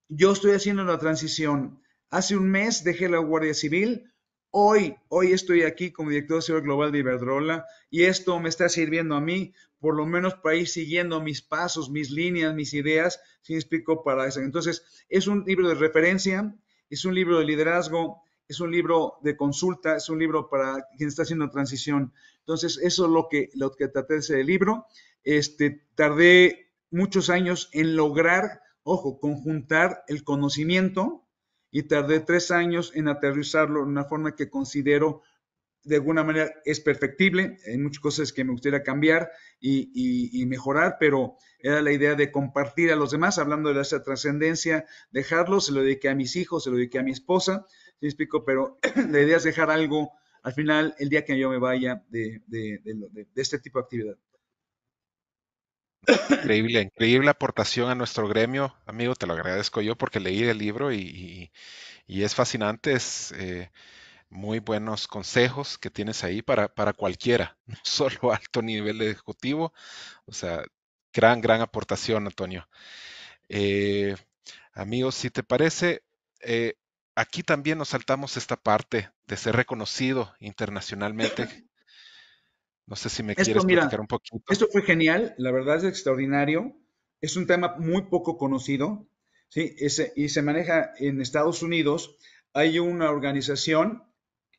yo estoy haciendo la transición. Hace un mes dejé la Guardia Civil, hoy estoy aquí como director de seguridad global de Iberdrola y esto me está sirviendo a mí, por lo menos para ir siguiendo mis pasos, mis líneas, mis ideas, si me explico para eso. Entonces, es un libro de referencia, es un libro de liderazgo, es un libro de consulta, es un libro para quien está haciendo transición. Entonces, eso es lo que traté de hacer el libro. Tardé muchos años en lograr, ojo, conjuntar el conocimiento y tardé 3 años en aterrizarlo de una forma que considero de alguna manera es perfectible. Hay muchas cosas que me gustaría cambiar y mejorar, pero era la idea de compartir a los demás, hablando de esa trascendencia, dejarlo, se lo dediqué a mis hijos, se lo dediqué a mi esposa, ¿sí me explico? Pero la idea es dejar algo al final, el día que yo me vaya de este tipo de actividad. Increíble, increíble aportación a nuestro gremio, amigo, te lo agradezco yo porque leí el libro y es fascinante, es muy buenos consejos que tienes ahí para cualquiera, no solo alto nivel ejecutivo, o sea, gran aportación, Antonio. Eh, Amigos, si te parece, eh, aquí también nos saltamos esta parte de ser reconocido internacionalmente. No sé si me Esto, quieres mira, platicar un poquito. esto fue genial, la verdad es extraordinario. Es un tema muy poco conocido, ¿sí? Y se maneja en Estados Unidos. Hay una organización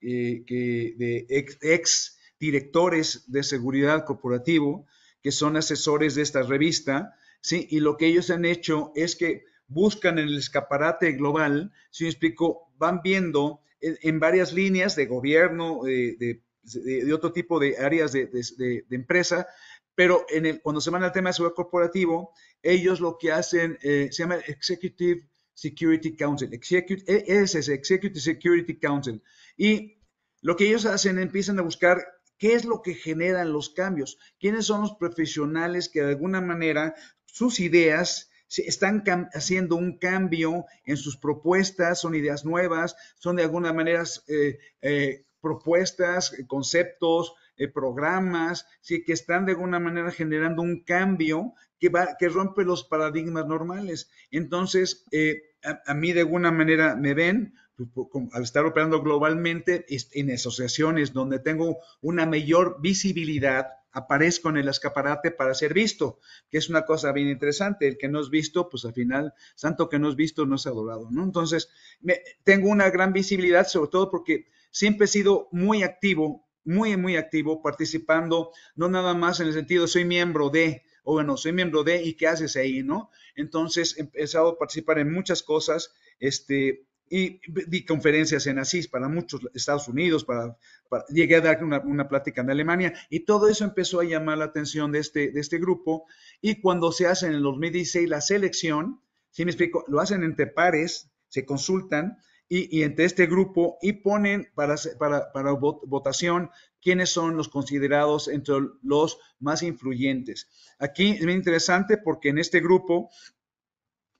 de ex directores de seguridad corporativo que son asesores de esta revista, ¿sí? Y lo que ellos han hecho es que buscan en el escaparate global, si me explico, van viendo en varias líneas de gobierno, de otro tipo de áreas de empresa, pero cuando se van al tema de seguridad corporativo, ellos lo que hacen se llama Executive Security Council, es Executive Security Council, y lo que ellos hacen, empiezan a buscar qué es lo que generan los cambios, quiénes son los profesionales que de alguna manera sus ideas están haciendo un cambio en sus propuestas, son ideas nuevas, son de alguna manera propuestas, conceptos, programas, sí, que están de alguna manera generando un cambio que rompe los paradigmas normales. Entonces, a mí de alguna manera me ven, pues, al estar operando globalmente en asociaciones donde tengo una mayor visibilidad, aparezco en el escaparate para ser visto, que es una cosa bien interesante. El que no es visto, pues al final, santo que no es visto no es adorado, ¿no? Entonces, tengo una gran visibilidad, sobre todo porque siempre he sido muy activo, muy activo, participando, no nada más en el sentido soy miembro de, o bueno, soy miembro de, ¿y qué haces ahí, no? Entonces, he empezado a participar en muchas cosas, y di conferencias en ASIS para muchos Estados Unidos, llegué a dar una plática en Alemania, y todo eso empezó a llamar la atención de este grupo, y cuando se hace en el 2016 la selección, ¿sí me explico? Lo hacen entre pares, se consultan, y entre este grupo, y ponen para votación quiénes son los considerados entre los más influyentes. Aquí es muy interesante porque en este grupo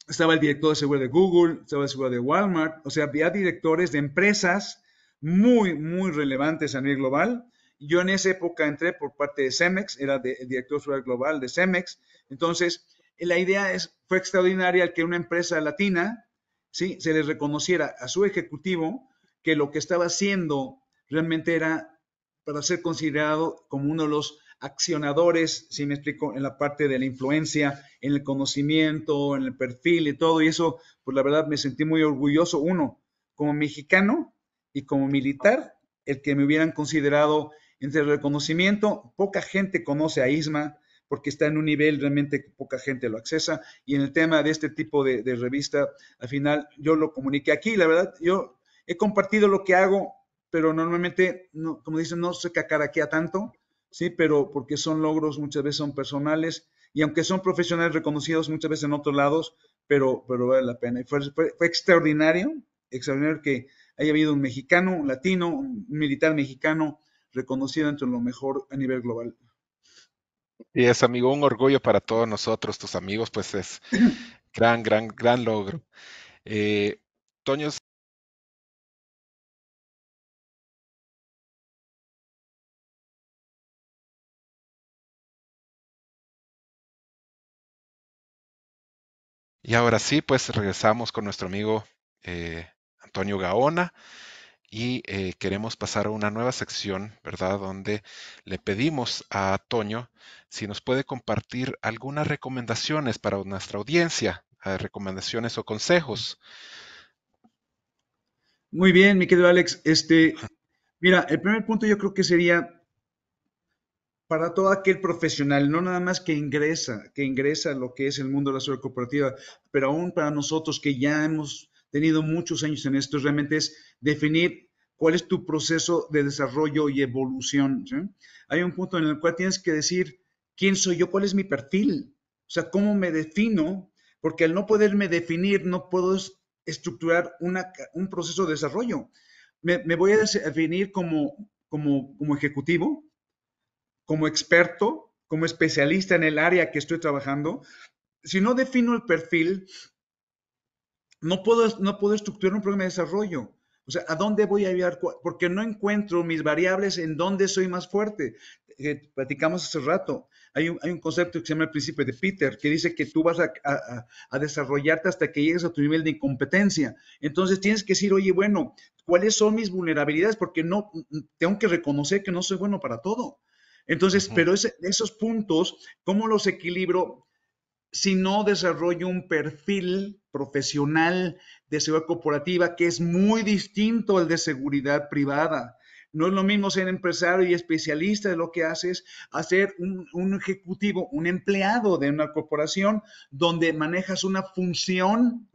estaba el director de seguridad de Google, estaba el de seguridad de Walmart, o sea, había directores de empresas muy relevantes a nivel global. Yo en esa época entré por parte de Cemex, era el director de seguridad global de Cemex. Entonces, la idea fue extraordinaria que una empresa latina, ¿sí?, se les reconociera a su ejecutivo que lo que estaba haciendo realmente era para ser considerado como uno de los accionadores, si me explico, en la parte de la influencia, en el conocimiento, en el perfil y todo, y eso, pues la verdad me sentí muy orgulloso, uno, como mexicano y como militar, el que me hubieran considerado entre el reconocimiento. Poca gente conoce a ISMA porque está en un nivel realmente que poca gente lo accesa, y en el tema de este tipo de revista, al final yo lo comuniqué aquí. La verdad, yo he compartido lo que hago, pero normalmente, no, como dicen, no se cacaraquea tanto, sí, pero porque son logros, muchas veces son personales, y aunque son profesionales reconocidos muchas veces en otros lados, pero vale la pena. Y fue extraordinario que haya habido un mexicano, un latino, un militar mexicano reconocido entre lo mejor a nivel global. Y es, amigo, un orgullo para todos nosotros, tus amigos, pues es gran logro. Toño, y ahora sí, pues regresamos con nuestro amigo Antonio Gaona, y queremos pasar a una nueva sección, ¿verdad? Donde le pedimos a Toño si nos puede compartir algunas recomendaciones para nuestra audiencia, recomendaciones o consejos. Muy bien, mi querido Alex. Mira, el primer punto yo creo que sería para todo aquel profesional, no nada más que ingresa a lo que es el mundo de la seguridad corporativa, pero aún para nosotros que ya hemos tenido muchos años en esto, realmente es definir cuál es tu proceso de desarrollo y evolución, ¿sí? Hay un punto en el cual tienes que decir quién soy yo, cuál es mi perfil, o sea, cómo me defino, porque al no poderme definir, no puedo estructurar un proceso de desarrollo. Me voy a definir como ejecutivo, como experto, como especialista en el área que estoy trabajando. Si no defino el perfil, no puedo estructurar un programa de desarrollo. O sea, ¿a dónde voy a llegar? Porque no encuentro mis variables en dónde soy más fuerte. Platicamos hace rato. Hay un concepto que se llama el principio de Peter, que dice que tú vas a desarrollarte hasta que llegues a tu nivel de incompetencia. Entonces tienes que decir, oye, bueno, ¿cuáles son mis vulnerabilidades? Porque no, tengo que reconocer que no soy bueno para todo. Entonces, pero esos puntos, ¿cómo los equilibro? Si no desarrollo un perfil profesional de seguridad corporativa que es muy distinto al de seguridad privada. No es lo mismo ser empresario y especialista de lo que haces a ser un ejecutivo, un empleado de una corporación donde manejas una función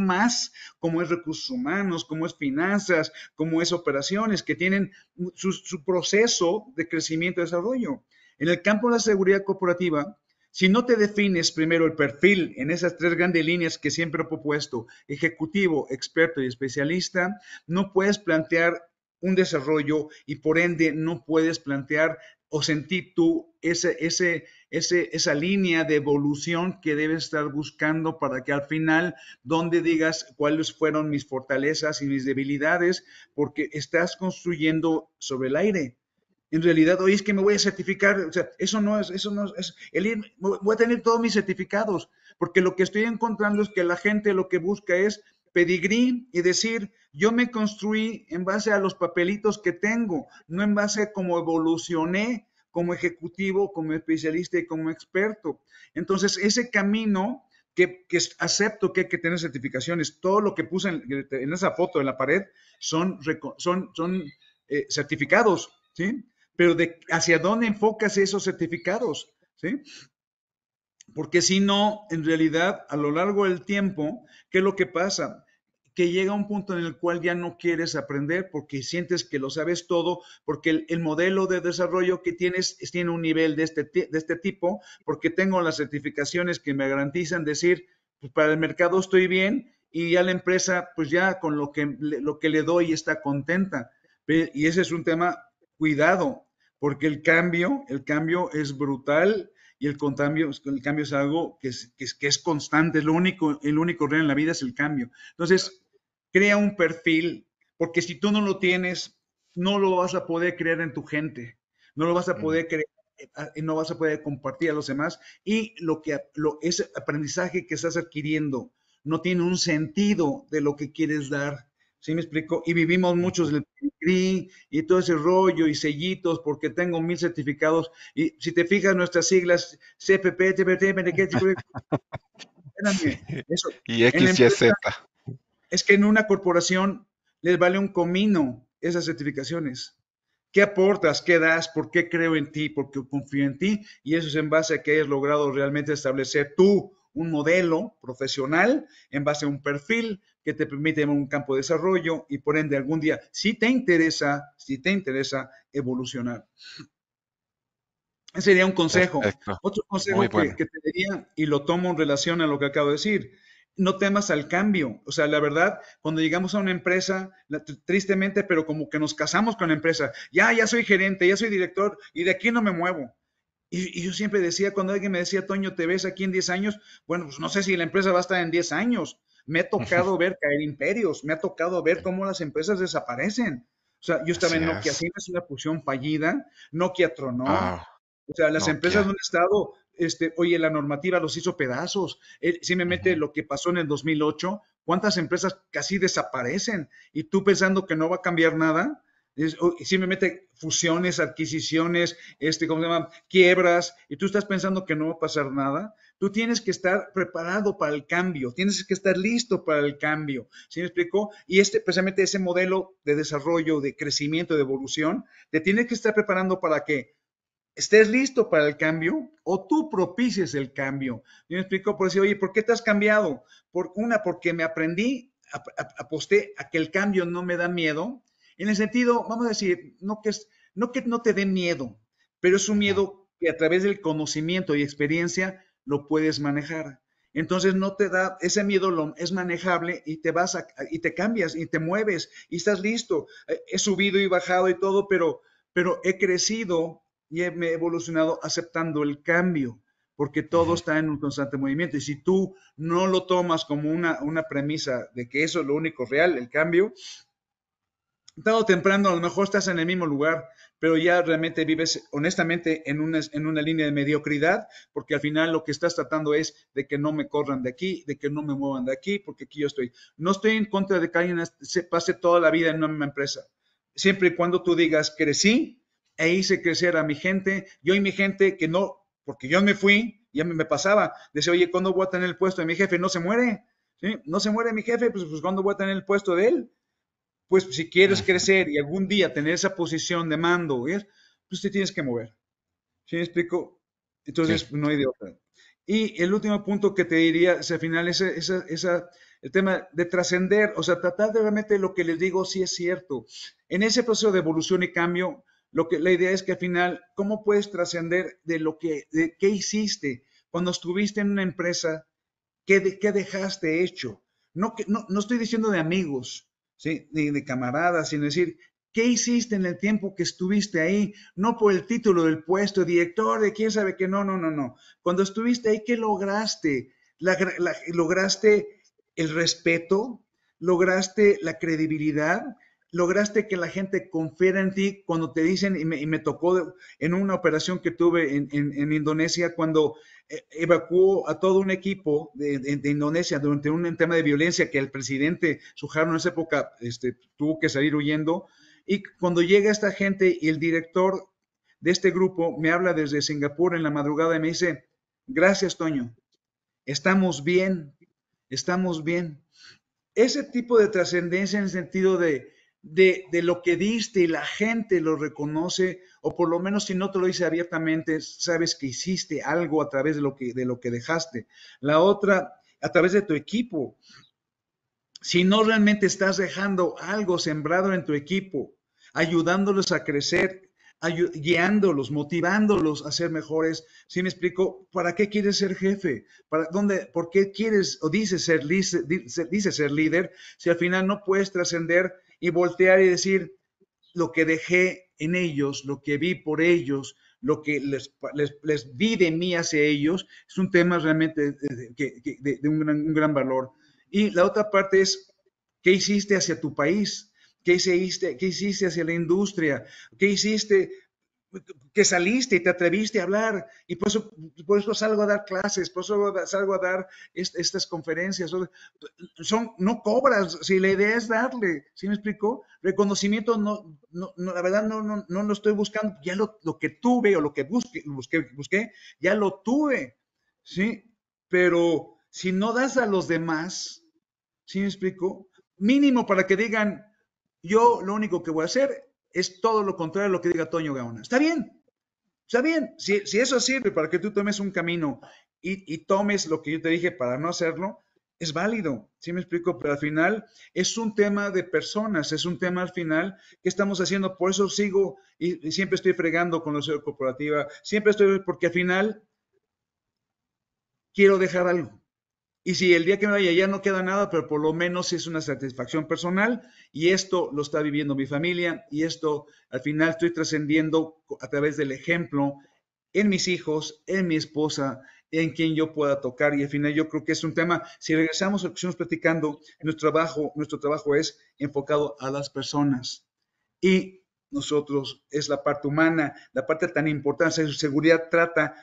más, como es recursos humanos, como es finanzas, como es operaciones, que tienen su proceso de crecimiento y desarrollo. En el campo de la seguridad corporativa, si no te defines primero el perfil en esas tres grandes líneas que siempre he propuesto, ejecutivo, experto y especialista, no puedes plantear un desarrollo y por ende no puedes plantear o sentir tú esa línea de evolución que debes estar buscando para que al final donde digas cuáles fueron mis fortalezas y mis debilidades, porque estás construyendo sobre el aire. En realidad, oye, es que me voy a certificar, o sea, eso no es, voy a tener todos mis certificados, porque lo que estoy encontrando es que la gente lo que busca es pedigrí y decir, yo me construí en base a los papelitos que tengo, no en base a cómo evolucioné como ejecutivo, como especialista y como experto. Entonces, ese camino que acepto que hay que tener certificaciones, todo lo que puse en esa foto en la pared son certificados, ¿sí? Pero hacia dónde enfocas esos certificados, ¿sí? Porque si no, en realidad, a lo largo del tiempo, ¿qué es lo que pasa? Que llega un punto en el cual ya no quieres aprender porque sientes que lo sabes todo, porque el modelo de desarrollo que tienes tiene un nivel de este tipo, porque tengo las certificaciones que me garantizan decir, pues para el mercado estoy bien y ya la empresa, pues ya con lo que le doy está contenta. Y ese es un tema, cuidado, porque el cambio es brutal y el cambio es algo que es constante, el único real en la vida es el cambio. Entonces, crea un perfil, porque si tú no lo tienes, no lo vas a poder crear en tu gente, no lo vas a poder crear, no vas a poder compartir a los demás y ese aprendizaje que estás adquiriendo no tiene un sentido de lo que quieres dar. ¿Sí me explico? Y vivimos muchos del pedigrí y todo ese rollo y sellitos porque tengo 1000 certificados. Y si te fijas, nuestras siglas CPP, TPT, MNQ, espérame, eso. Y En la XYZ. empresa, es que en una corporación les vale un comino esas certificaciones. ¿Qué aportas? ¿Qué das? ¿Por qué creo en ti? ¿Por qué confío en ti? Y eso es en base a que hayas logrado realmente establecer tú un modelo profesional en base a un perfil que te permite un campo de desarrollo y por ende algún día, si te interesa evolucionar. Ese sería un consejo. Perfecto. Otro Muy consejo bueno. que te diría, y lo tomo en relación a lo que acabo de decir, no temas al cambio. O sea, la verdad, cuando llegamos a una empresa, tristemente, pero como que nos casamos con la empresa, ya soy gerente, ya soy director y de aquí no me muevo. Y yo siempre decía, cuando alguien me decía, Toño, ¿te ves aquí en 10 años? Bueno, pues no sé si la empresa va a estar en 10 años. Me ha tocado ver caer imperios, me ha tocado ver cómo las empresas desaparecen. O sea, yo estaba Así en Nokia, es. es una fusión fallida, Nokia tronó, Ah, o sea, las empresas Nokia. de un estado, oye, la normativa los hizo pedazos. Simplemente Ujú. lo que pasó en el 2008, ¿cuántas empresas casi desaparecen? Y tú pensando que no va a cambiar nada, simplemente fusiones, adquisiciones, ¿cómo se llama? Quiebras, y tú estás pensando que no va a pasar nada. Tú tienes que estar preparado para el cambio, tienes que estar listo para el cambio. ¿Sí me explico? Y precisamente ese modelo de desarrollo, de crecimiento, de evolución, te tiene que estar preparando para que estés listo para el cambio o tú propicies el cambio. Yo me explico por decir, oye, ¿por qué te has cambiado? Porque me aprendí, aposté a que el cambio no me da miedo. En el sentido, vamos a decir, no que no te dé miedo, pero es un Ujú. miedo que a través del conocimiento y experiencia lo puedes manejar. Entonces no te da, ese miedo es manejable y y te cambias y te mueves y estás listo. He subido y bajado y todo, pero he crecido y me he evolucionado aceptando el cambio, porque todo Ujú. está en un constante movimiento. Y si tú no lo tomas como una premisa de que eso es lo único real, el cambio, tarde o temprano a lo mejor estás en el mismo lugar, pero ya realmente vives honestamente en una línea de mediocridad, porque al final lo que estás tratando es de que no me corran de aquí, de que no me muevan de aquí, porque aquí yo estoy. No estoy en contra de que alguien se pase toda la vida en una misma empresa. Siempre y cuando tú digas, crecí, e hice crecer a mi gente, yo y mi gente que no, porque yo me fui, ya me pasaba, decía, oye, ¿cuándo voy a tener el puesto de mi jefe? No se muere, ¿sí? No se muere mi jefe, pues ¿cuándo voy a tener el puesto de él? Pues si quieres Ujú. crecer y algún día tener esa posición de mando, pues te tienes que mover. ¿Sí me explico? Sí. Entonces, no hay de otra. Y el último punto que te diría, al final, el tema de trascender, o sea, tratar de realmente lo que les digo, sí es cierto. En ese proceso de evolución y cambio, la idea es que al final, ¿cómo puedes trascender de qué hiciste cuando estuviste en una empresa? ¿Qué dejaste hecho? No estoy diciendo de amigos, ¿sí? Ni de camaradas, sino decir, ¿qué hiciste en el tiempo que estuviste ahí? No por el título del puesto, director, de quién sabe qué, no. Cuando estuviste ahí, ¿qué lograste? ¿Lograste el respeto? ¿Lograste la credibilidad? lograste que la gente confiara en ti cuando te dicen, y me tocó en una operación que tuve en Indonesia, cuando evacuó a todo un equipo de Indonesia durante un tema de violencia que el presidente Suharto en esa época tuvo que salir huyendo. Y cuando llega esta gente y el director de este grupo me habla desde Singapur en la madrugada y me dice, gracias, Toño, estamos bien, estamos bien. Ese tipo de trascendencia en el sentido de lo que diste y la gente lo reconoce, o por lo menos si no te lo dice abiertamente, sabes que hiciste algo a través de lo que dejaste. La otra, a través de tu equipo. Si no realmente estás dejando algo sembrado en tu equipo, ayudándolos a crecer, guiándolos, motivándolos a ser mejores. ¿Sí me explico? ¿Para qué quieres ser jefe? ¿Para dónde? ¿Por qué quieres o dices ser líder si al final no puedes trascender y voltear y decir lo que dejé en ellos, lo que vi por ellos, lo que les vi de mí hacia ellos? Es un tema realmente de un gran valor. Y la otra parte es, ¿qué hiciste hacia tu país? ¿Qué hiciste hacia la industria? ¿Qué hiciste? Que saliste y te atreviste a hablar, y por eso salgo a dar clases, por eso salgo a dar estas conferencias. No cobras, si la idea es darle, ¿sí me explicó? Reconocimiento, la verdad no lo estoy buscando, ya lo que tuve o lo que busqué, ya lo tuve, ¿sí? Pero si no das a los demás, ¿sí me explico? Mínimo para que digan, yo lo único que voy a hacer es todo lo contrario a lo que diga Toño Gaona. Está bien, está bien. Si eso sirve para que tú tomes un camino y tomes lo que yo te dije para no hacerlo, es válido. ¿Sí me explico? Pero al final es un tema de personas, es un tema al final que estamos haciendo. Por eso sigo y siempre estoy fregando con la sociedad corporativa. Siempre estoy, porque al final quiero dejar algo. Y si el día que me vaya ya no queda nada, pero por lo menos es una satisfacción personal, y esto lo está viviendo mi familia, y esto al final estoy trascendiendo a través del ejemplo en mis hijos, en mi esposa, en quien yo pueda tocar. Y al final yo creo que es un tema, si regresamos a lo que estamos platicando, nuestro trabajo es enfocado a las personas. Y nosotros es la parte humana, la parte tan importante. Su seguridad trata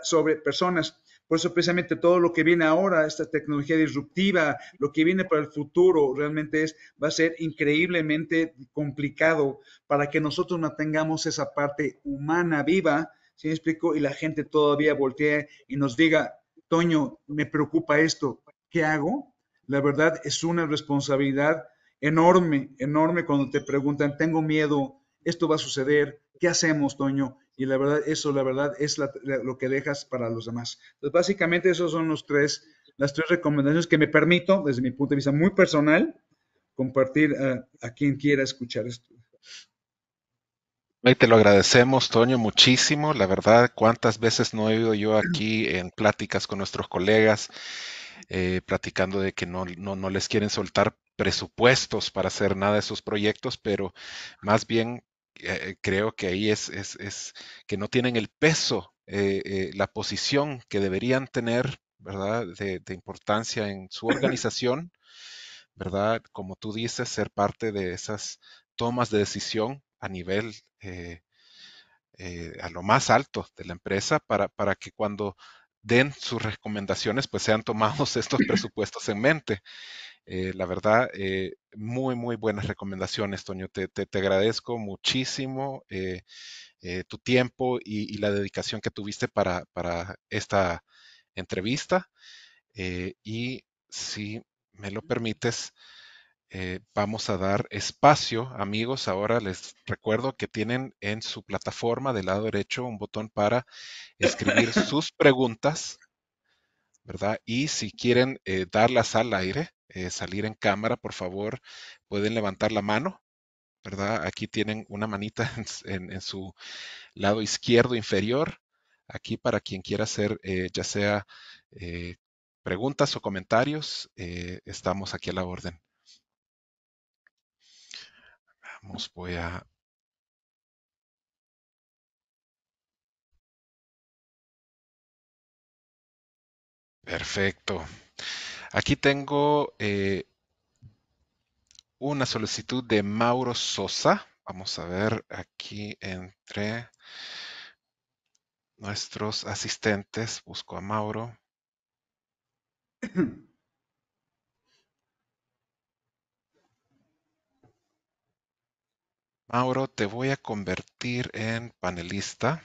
sobre personas. Por eso precisamente todo lo que viene ahora, esta tecnología disruptiva, lo que viene para el futuro, realmente va a ser increíblemente complicado para que nosotros mantengamos esa parte humana viva. ¿Sí me explico? Y la gente todavía voltee y nos diga, Toño, me preocupa esto, ¿qué hago? La verdad es una responsabilidad enorme, enorme cuando te preguntan, tengo miedo, esto va a suceder, ¿qué hacemos, Toño? Y la verdad, la verdad es lo que dejas para los demás. Entonces, básicamente esos son las tres recomendaciones que me permito, desde mi punto de vista muy personal, compartir a quien quiera escuchar esto. Y te lo agradecemos, Toño, muchísimo. La verdad, cuántas veces no he oído yo aquí en pláticas con nuestros colegas, platicando de que no les quieren soltar presupuestos para hacer nada de sus proyectos, pero más bien creo que ahí es que no tienen el peso, la posición que deberían tener, ¿verdad? De importancia en su organización, ¿verdad? Como tú dices, ser parte de esas tomas de decisión a nivel, a lo más alto de la empresa para que cuando den sus recomendaciones, pues sean tomados estos presupuestos en mente. La verdad, muy buenas recomendaciones, Toño. Te agradezco muchísimo tu tiempo y la dedicación que tuviste para esta entrevista. Y si me lo permites, vamos a dar espacio, amigos. Ahora les recuerdo que tienen en su plataforma del lado derecho un botón para escribir sus preguntas, ¿verdad? Y si quieren darlas al aire, salir en cámara, por favor, pueden levantar la mano, ¿verdad? Aquí tienen una manita en su lado izquierdo inferior, aquí para quien quiera hacer ya sea eh, preguntas o comentarios, estamos aquí a la orden. Vamos, voy a... Perfecto. Aquí tengo una solicitud de Mauro Sosa. Vamos a ver aquí entre nuestros asistentes. Busco a Mauro. Mauro, te voy a convertir en panelista.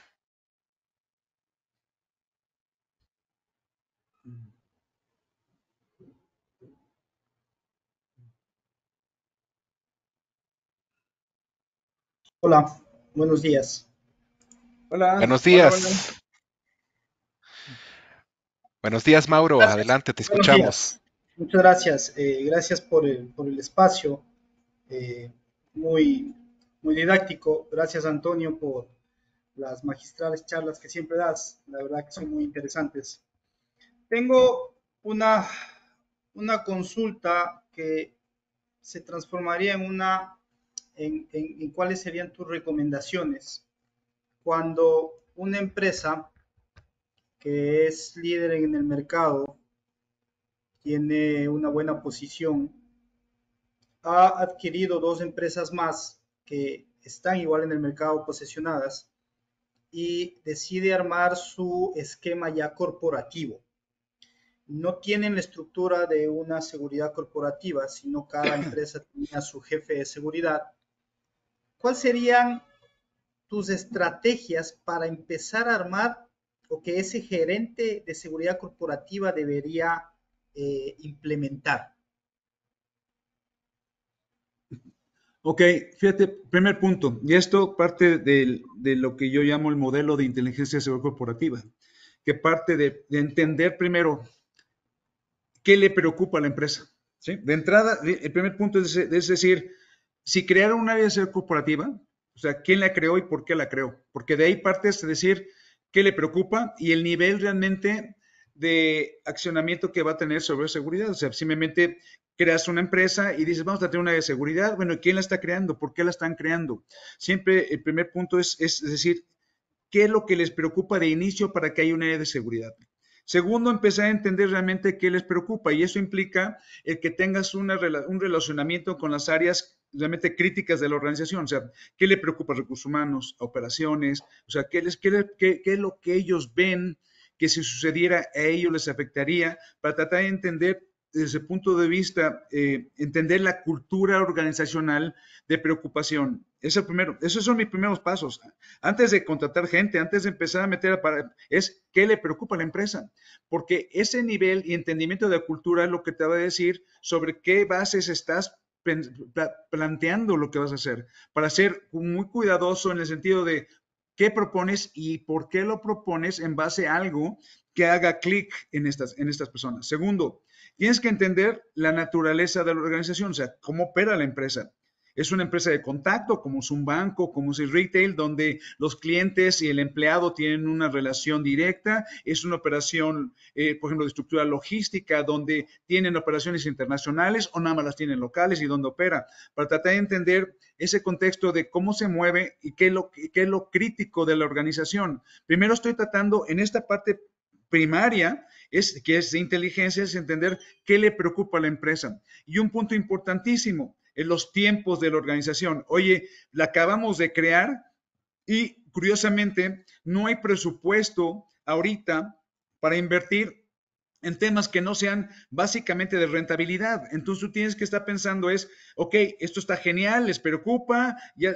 Hola, buenos días. Hola, Buenos hola, hola. días. Buenos días, Mauro. Gracias. Adelante, te Buenos escuchamos. días. Muchas gracias. Gracias por el espacio. eh, muy, muy didáctico. Gracias, Antonio, por las magistrales charlas que siempre das. La verdad que son muy interesantes. Tengo una consulta que se transformaría en en cuáles serían tus recomendaciones cuando una empresa que es líder en el mercado, tiene una buena posición, ha adquirido dos empresas más que están igual en el mercado posesionadas y decide armar su esquema ya corporativo. No tienen la estructura de una seguridad corporativa, sino cada empresa tenía su jefe de seguridad. ¿Cuáles serían tus estrategias para empezar a armar o que ese gerente de seguridad corporativa debería implementar? Ok, fíjate, primer punto, y esto parte de lo que yo llamo el modelo de inteligencia de seguridad corporativa, que parte de entender primero qué le preocupa a la empresa. ¿Sí? De entrada, el primer punto es decir, si crearon un área de seguridad corporativa, o sea, ¿quién la creó y por qué la creó? Porque de ahí parte es decir qué le preocupa y el nivel realmente de accionamiento que va a tener sobre seguridad. O sea, simplemente creas una empresa y dices, vamos a tener una área de seguridad. Bueno, ¿quién la está creando? ¿Por qué la están creando? Siempre el primer punto es decir, ¿qué es lo que les preocupa de inicio para que haya una área de seguridad? Segundo, empezar a entender realmente qué les preocupa y eso implica el que tengas un relacionamiento con las áreas realmente críticas de la organización, o sea, qué le preocupa a recursos humanos, a operaciones, o sea, qué es lo que ellos ven que si sucediera a ellos les afectaría para tratar de entender desde el punto de vista, entender la cultura organizacional de preocupación. Es el primero, esos son mis primeros pasos. Antes de contratar gente, antes de empezar a meter, es qué le preocupa a la empresa. Porque ese nivel y entendimiento de la cultura es lo que te va a decir sobre qué bases estás planteando lo que vas a hacer. Para ser muy cuidadoso en el sentido de qué propones y por qué lo propones en base a algo que haga clic en estas personas. Segundo, tienes que entender la naturaleza de la organización, o sea, cómo opera la empresa. Es una empresa de contacto, como es un banco, como es el retail, donde los clientes y el empleado tienen una relación directa. Es una operación, por ejemplo, de estructura logística, donde tienen operaciones internacionales o nada más las tienen locales y donde opera. Para tratar de entender ese contexto de cómo se mueve y qué es lo crítico de la organización. Primero estoy tratando en esta parte primaria, que es de inteligencia, es entender qué le preocupa a la empresa. Y un punto importantísimo, en los tiempos de la organización. Oye, la acabamos de crear y curiosamente no hay presupuesto ahorita para invertir en temas que no sean básicamente de rentabilidad. Entonces tú tienes que estar pensando ok, esto está genial, les preocupa, ya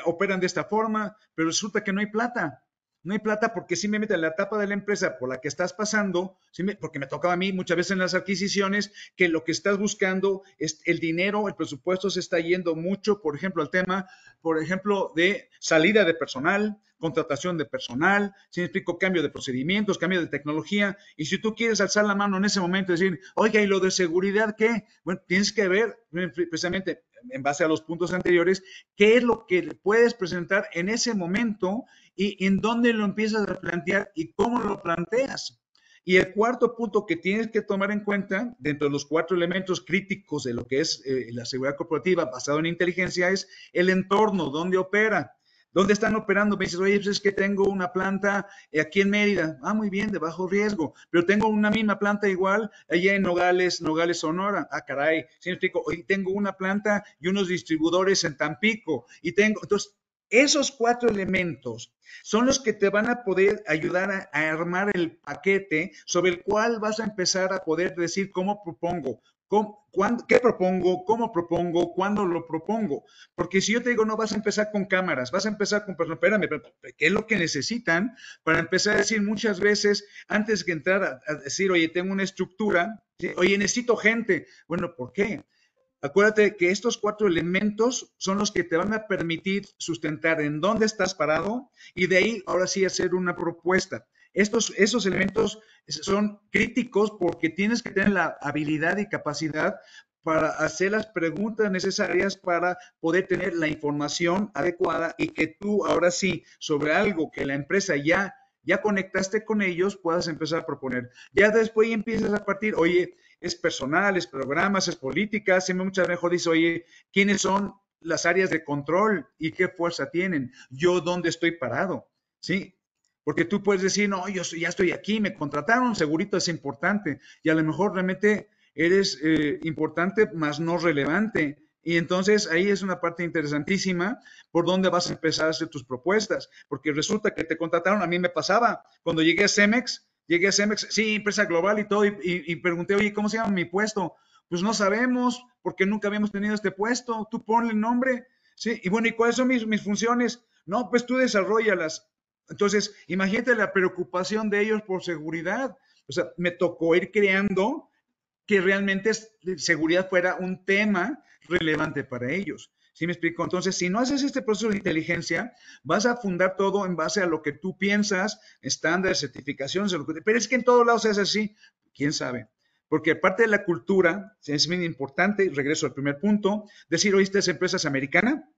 operan de esta forma, pero resulta que no hay plata. No hay plata porque simplemente la etapa de la empresa por la que estás pasando, porque me tocaba a mí muchas veces en las adquisiciones, que lo que estás buscando es el dinero, el presupuesto se está yendo mucho, por ejemplo, al tema, por ejemplo, de salida de personal, contratación de personal, si me explico, cambio de procedimientos, cambio de tecnología, y si tú quieres alzar la mano en ese momento y decir, oiga, ¿y lo de seguridad qué? Bueno, tienes que ver precisamente en base a los puntos anteriores, qué es lo que puedes presentar en ese momento y en dónde lo empiezas a plantear y cómo lo planteas. Y el cuarto punto que tienes que tomar en cuenta, dentro de los cuatro elementos críticos de lo que es la seguridad corporativa basado en inteligencia, es el entorno, dónde opera. ¿Dónde están operando? Me dices, oye, pues es que tengo una planta aquí en Mérida. Ah, muy bien, de bajo riesgo. Pero tengo una misma planta igual allá en Nogales, Nogales, Sonora. Ah, caray. ¿Sí me explico? Hoy tengo una planta y unos distribuidores en Tampico. Y tengo, entonces, esos 4 elementos son los que te van a poder ayudar a armar el paquete sobre el cual vas a empezar a poder decir cómo propongo, qué propongo, cómo propongo, cuándo lo propongo. Porque si yo te digo, no vas a empezar con cámaras, vas a empezar con personas, espérame, ¿qué es lo que necesitan para empezar a decir muchas veces, antes que entrar a decir, oye, tengo una estructura, ¿sí? Oye, necesito gente? Bueno, ¿por qué? Acuérdate que estos 4 elementos son los que te van a permitir sustentar en dónde estás parado y de ahí ahora sí hacer una propuesta. Esos elementos son críticos porque tienes que tener la habilidad y capacidad para hacer las preguntas necesarias para poder tener la información adecuada y que tú ahora sí, sobre algo que la empresa ya conectaste con ellos, puedas empezar a proponer. Ya después empiezas a partir, oye, es personal, es programas, es política, siempre muchas veces mejor dice, oye, ¿quiénes son las áreas de control y qué fuerza tienen? ¿Yo dónde estoy parado? ¿Sí? Porque tú puedes decir, no, yo ya estoy aquí, me contrataron, segurito es importante, y a lo mejor realmente eres importante, más no relevante. Y entonces ahí es una parte interesantísima por dónde vas a empezar a hacer tus propuestas, porque resulta que te contrataron, a mí me pasaba, cuando llegué a Cemex, sí, empresa global y todo, y pregunté, oye, ¿cómo se llama mi puesto? Pues no sabemos, porque nunca habíamos tenido este puesto, tú ponle el nombre, ¿sí? Y bueno, ¿y cuáles son mis funciones? No, pues tú desarrollalas. Entonces, imagínate la preocupación de ellos por seguridad. O sea, me tocó ir creando que realmente seguridad fuera un tema relevante para ellos. ¿Sí me explico? Entonces, si no haces este proceso de inteligencia, vas a fundar todo en base a lo que tú piensas, estándares, certificaciones, pero es que en todos lados es así. ¿Quién sabe? Porque parte de la cultura es muy importante, y regreso al primer punto, decir, oye, esta es empresa americana,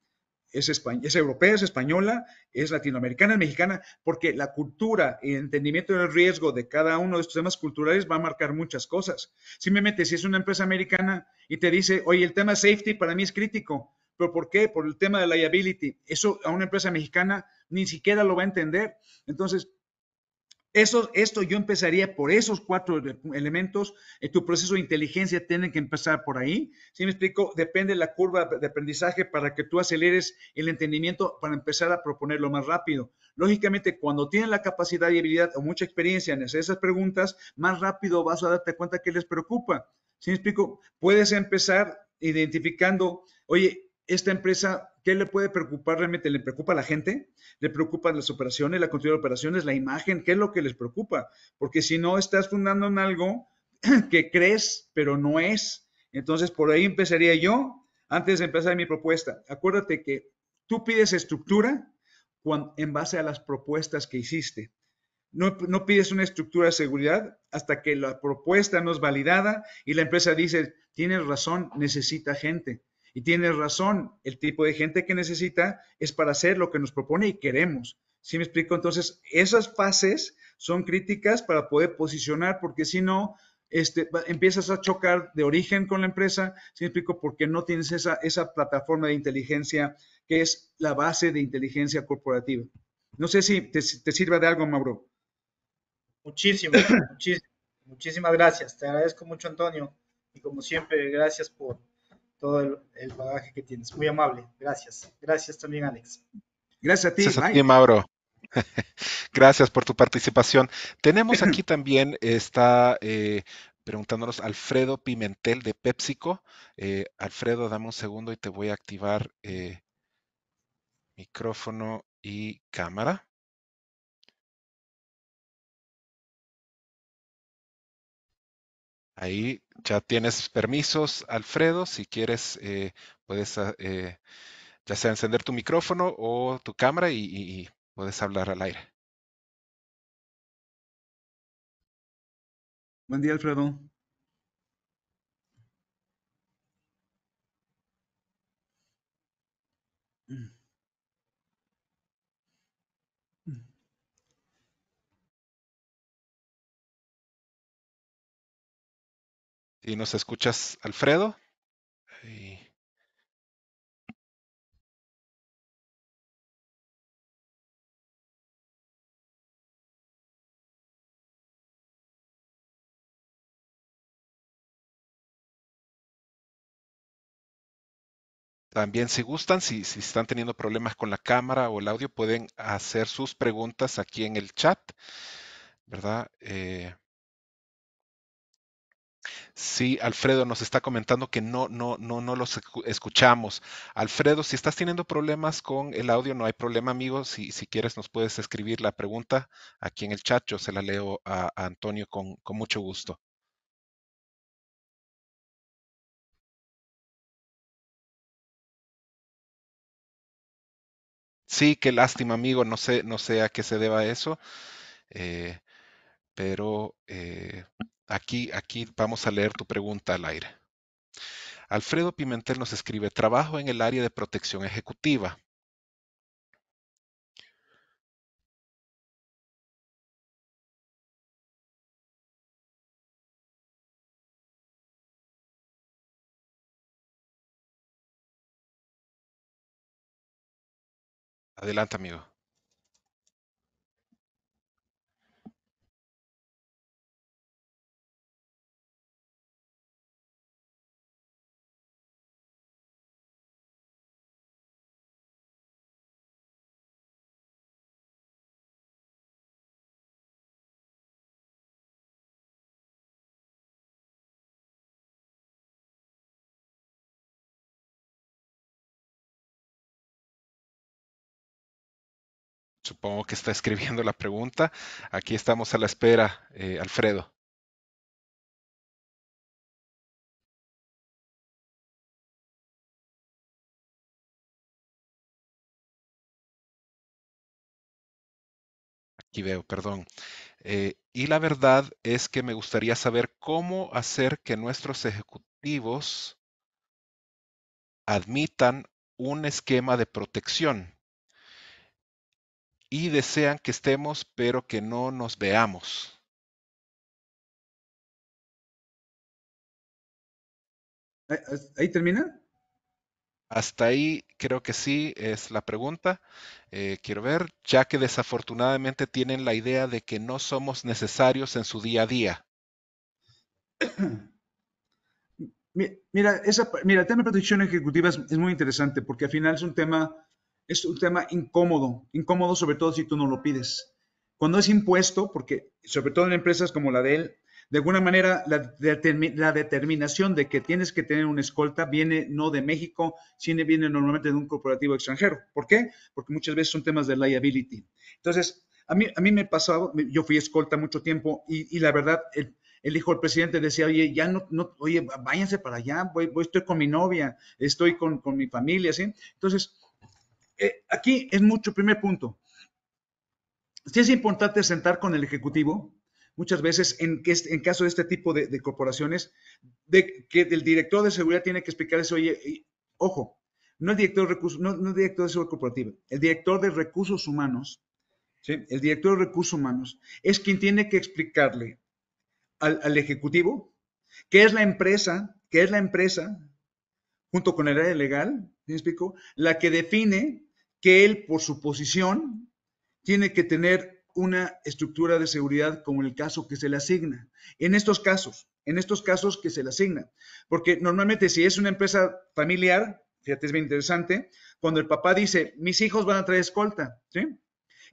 es europea, es española, es latinoamericana, es mexicana, porque la cultura y el entendimiento del riesgo de cada uno de estos temas culturales va a marcar muchas cosas. Simplemente si es una empresa americana y te dice, oye, el tema safety para mí es crítico, ¿pero por qué? Por el tema de liability. Eso a una empresa mexicana ni siquiera lo va a entender. Entonces, esto yo empezaría por esos 4 elementos. Tu proceso de inteligencia tiene que empezar por ahí. ¿Sí me explico? Depende de la curva de aprendizaje para que tú aceleres el entendimiento para empezar a proponerlo más rápido. Lógicamente, cuando tienes la capacidad y habilidad o mucha experiencia en hacer esas preguntas, más rápido vas a darte cuenta que les preocupa. ¿Sí me explico? Puedes empezar identificando, oye, esta empresa, ¿qué le puede preocupar realmente? ¿Le preocupa a la gente? ¿Le preocupan las operaciones, la continuidad de operaciones, la imagen? ¿Qué es lo que les preocupa? Porque si no, estás fundando en algo que crees, pero no es. Entonces, por ahí empezaría yo, antes de empezar mi propuesta. Acuérdate que tú pides estructura en base a las propuestas que hiciste. No pides una estructura de seguridad hasta que la propuesta no es validada y la empresa dice, tienes razón, necesita gente. Y tienes razón, el tipo de gente que necesita es para hacer lo que nos propone y queremos. ¿Sí me explico? Entonces, esas fases son críticas para poder posicionar, porque si no, empiezas a chocar de origen con la empresa, ¿sí me explico? Porque no tienes esa plataforma de inteligencia que es la base de inteligencia corporativa. No sé si te sirva de algo, Mauro. Muchísimo, muchísimo, muchísimas gracias. Te agradezco mucho, Antonio. Y como siempre, gracias por todo el bagaje que tienes. Muy amable. Gracias. Gracias también, Alex. Gracias a ti. Gracias a ti, Bye. Mauro. Gracias por tu participación. Tenemos aquí también, está preguntándonos Alfredo Pimentel de PepsiCo. Alfredo, dame un segundo y te voy a activar micrófono y cámara. Ahí ya tienes permisos, Alfredo. Si quieres, puedes ya sea encender tu micrófono o tu cámara y puedes hablar al aire. Buen día, Alfredo. ¿Y nos escuchas, Alfredo? Y- También si gustan, si están teniendo problemas con la cámara o el audio, pueden hacer sus preguntas aquí en el chat, ¿verdad? Sí, Alfredo nos está comentando que no los escuchamos. Alfredo, si estás teniendo problemas con el audio, no hay problema, amigo. Si quieres, nos puedes escribir la pregunta aquí en el chat. Yo se la leo a Antonio con mucho gusto. Sí, qué lástima, amigo. No sé a qué se deba eso, eh, pero aquí vamos a leer tu pregunta al aire. Alfredo Pimentel nos escribe, trabajo en el área de protección ejecutiva. Adelante, amigo. Supongo que está escribiendo la pregunta. Aquí estamos a la espera, Alfredo. Aquí veo, perdón. Y la verdad es que me gustaría saber cómo hacer que nuestros ejecutivos admitan un esquema de protección y desean que estemos, pero que no nos veamos. ¿Ahí termina? Hasta ahí creo que sí es la pregunta. Quiero ver, ya que desafortunadamente tienen la idea de que no somos necesarios en su día a día. Mira, el tema de protección ejecutiva es muy interesante porque al final es un tema incómodo, incómodo sobre todo si tú no lo pides. Cuando es impuesto, porque sobre todo en empresas como la de él, de alguna manera la determinación de que tienes que tener una escolta viene no de México, sino viene normalmente de un corporativo extranjero. ¿Por qué? Porque muchas veces son temas de liability. Entonces, a mí me pasaba, yo fui escolta mucho tiempo y la verdad, el hijo del presidente decía, oye, ya oye, váyanse para allá, estoy con mi novia, estoy con mi familia, ¿sí? Entonces, aquí es mucho, primer punto, sí es importante sentar con el ejecutivo, muchas veces en caso de este tipo de corporaciones, de que el director de seguridad tiene que explicarles, oye, ojo, no el director de recursos, no el director de seguridad corporativa, el director de recursos humanos, ¿sí? El director de recursos humanos es quien tiene que explicarle al ejecutivo qué es la empresa, junto con el área legal, ¿me explico? La que define que él, por su posición, tiene que tener una estructura de seguridad como en el caso que se le asigna. En estos casos que se le asigna. Porque normalmente si es una empresa familiar, fíjate, es bien interesante, cuando el papá dice, mis hijos van a traer escolta, ¿sí?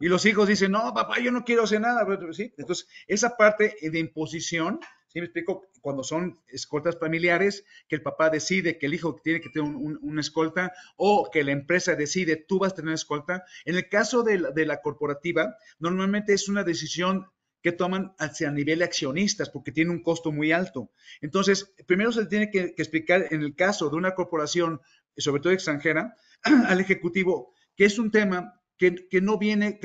Y los hijos dicen, no, papá, yo no quiero hacer nada, ¿sí? Entonces, esa parte de imposición, ¿sí me explico? Cuando son escoltas familiares, que el papá decide que el hijo tiene que tener una escolta o que la empresa decide, tú vas a tener escolta. En el caso de la corporativa, normalmente es una decisión que toman hacia nivel accionistas porque tiene un costo muy alto. Entonces, primero se le tiene que explicar en el caso de una corporación, sobre todo extranjera, al ejecutivo, que es un tema que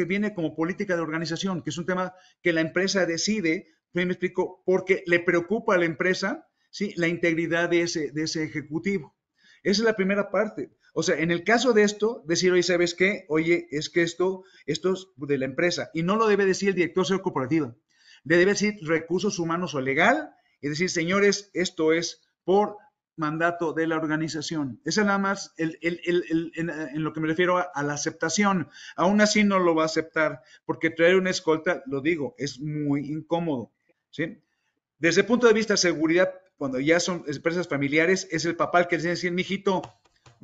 viene como política de organización, que es un tema que la empresa decide, me explico, porque le preocupa a la empresa, ¿sí? La integridad de ese ejecutivo. Esa es la primera parte. O sea, en el caso de esto, decir, oye, ¿sabes qué? Oye, es que esto es de la empresa. Y no lo debe decir el director de corporativa. Le debe decir recursos humanos o legal y decir, señores, esto es por mandato de la organización. Esa es nada más en lo que me refiero a la aceptación. Aún así no lo va a aceptar, porque traer una escolta, lo digo, es muy incómodo. ¿Sí? Desde el punto de vista de seguridad, cuando ya son empresas familiares, es el papá el que le dice, mijito,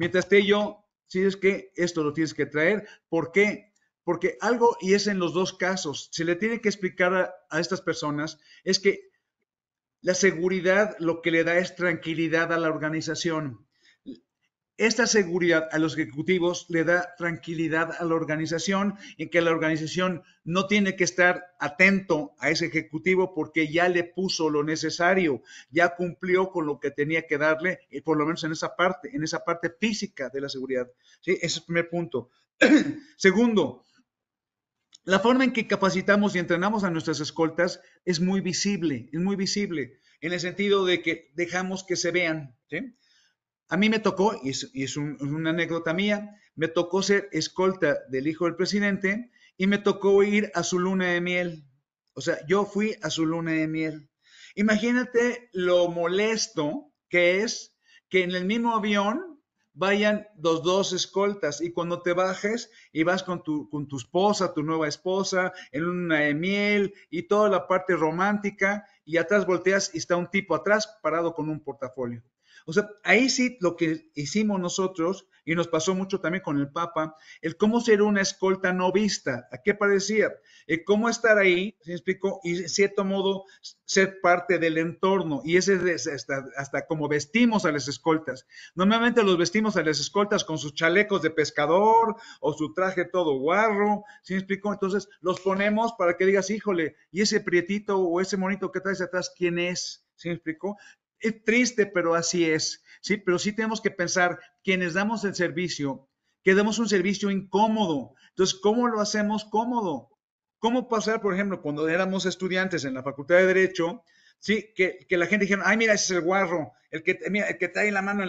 Mientras esté yo, si es que esto lo tienes que traer. ¿Por qué? Porque algo, y es en los dos casos, se le tiene que explicar a estas personas, es que la seguridad lo que le da es tranquilidad a la organización. Esta seguridad a los ejecutivos le da tranquilidad a la organización, en que la organización no tiene que estar atento a ese ejecutivo porque ya le puso lo necesario, ya cumplió con lo que tenía que darle, por lo menos en esa parte física de la seguridad. ¿Sí? Ese es el primer punto. Segundo, la forma en que capacitamos y entrenamos a nuestras escoltas es muy visible, en el sentido de que dejamos que se vean, ¿sí? A mí me tocó, y es una anécdota mía, me tocó ser escolta del hijo del presidente y me tocó ir a su luna de miel. O sea, yo fui a su luna de miel. Imagínate lo molesto que es que en el mismo avión vayan los dos escoltas y cuando te bajes y vas con tu esposa, tu nueva esposa, en luna de miel y toda la parte romántica y atrás volteas y está un tipo atrás parado con un portafolio. O sea, ahí sí lo que hicimos nosotros, y nos pasó mucho también con el Papa, el cómo ser una escolta no vista. ¿A qué parecía? El cómo estar ahí, ¿se me explicó? Y de cierto modo ser parte del entorno. Y ese es hasta como vestimos a las escoltas. Normalmente los vestimos a las escoltas con sus chalecos de pescador o su traje todo guarro, ¿se me explicó? Entonces los ponemos para que digas, híjole, y ese prietito o ese monito que traes atrás, ¿quién es? ¿Se me explicó? Es triste, pero así es, ¿sí? Pero sí tenemos que pensar, quienes damos el servicio, que damos un servicio incómodo. Entonces, ¿cómo lo hacemos cómodo? ¿Cómo pasar, por ejemplo, cuando éramos estudiantes en la Facultad de Derecho, sí, que la gente dijera, ay, mira, ese es el guarro, mira, el que trae la mano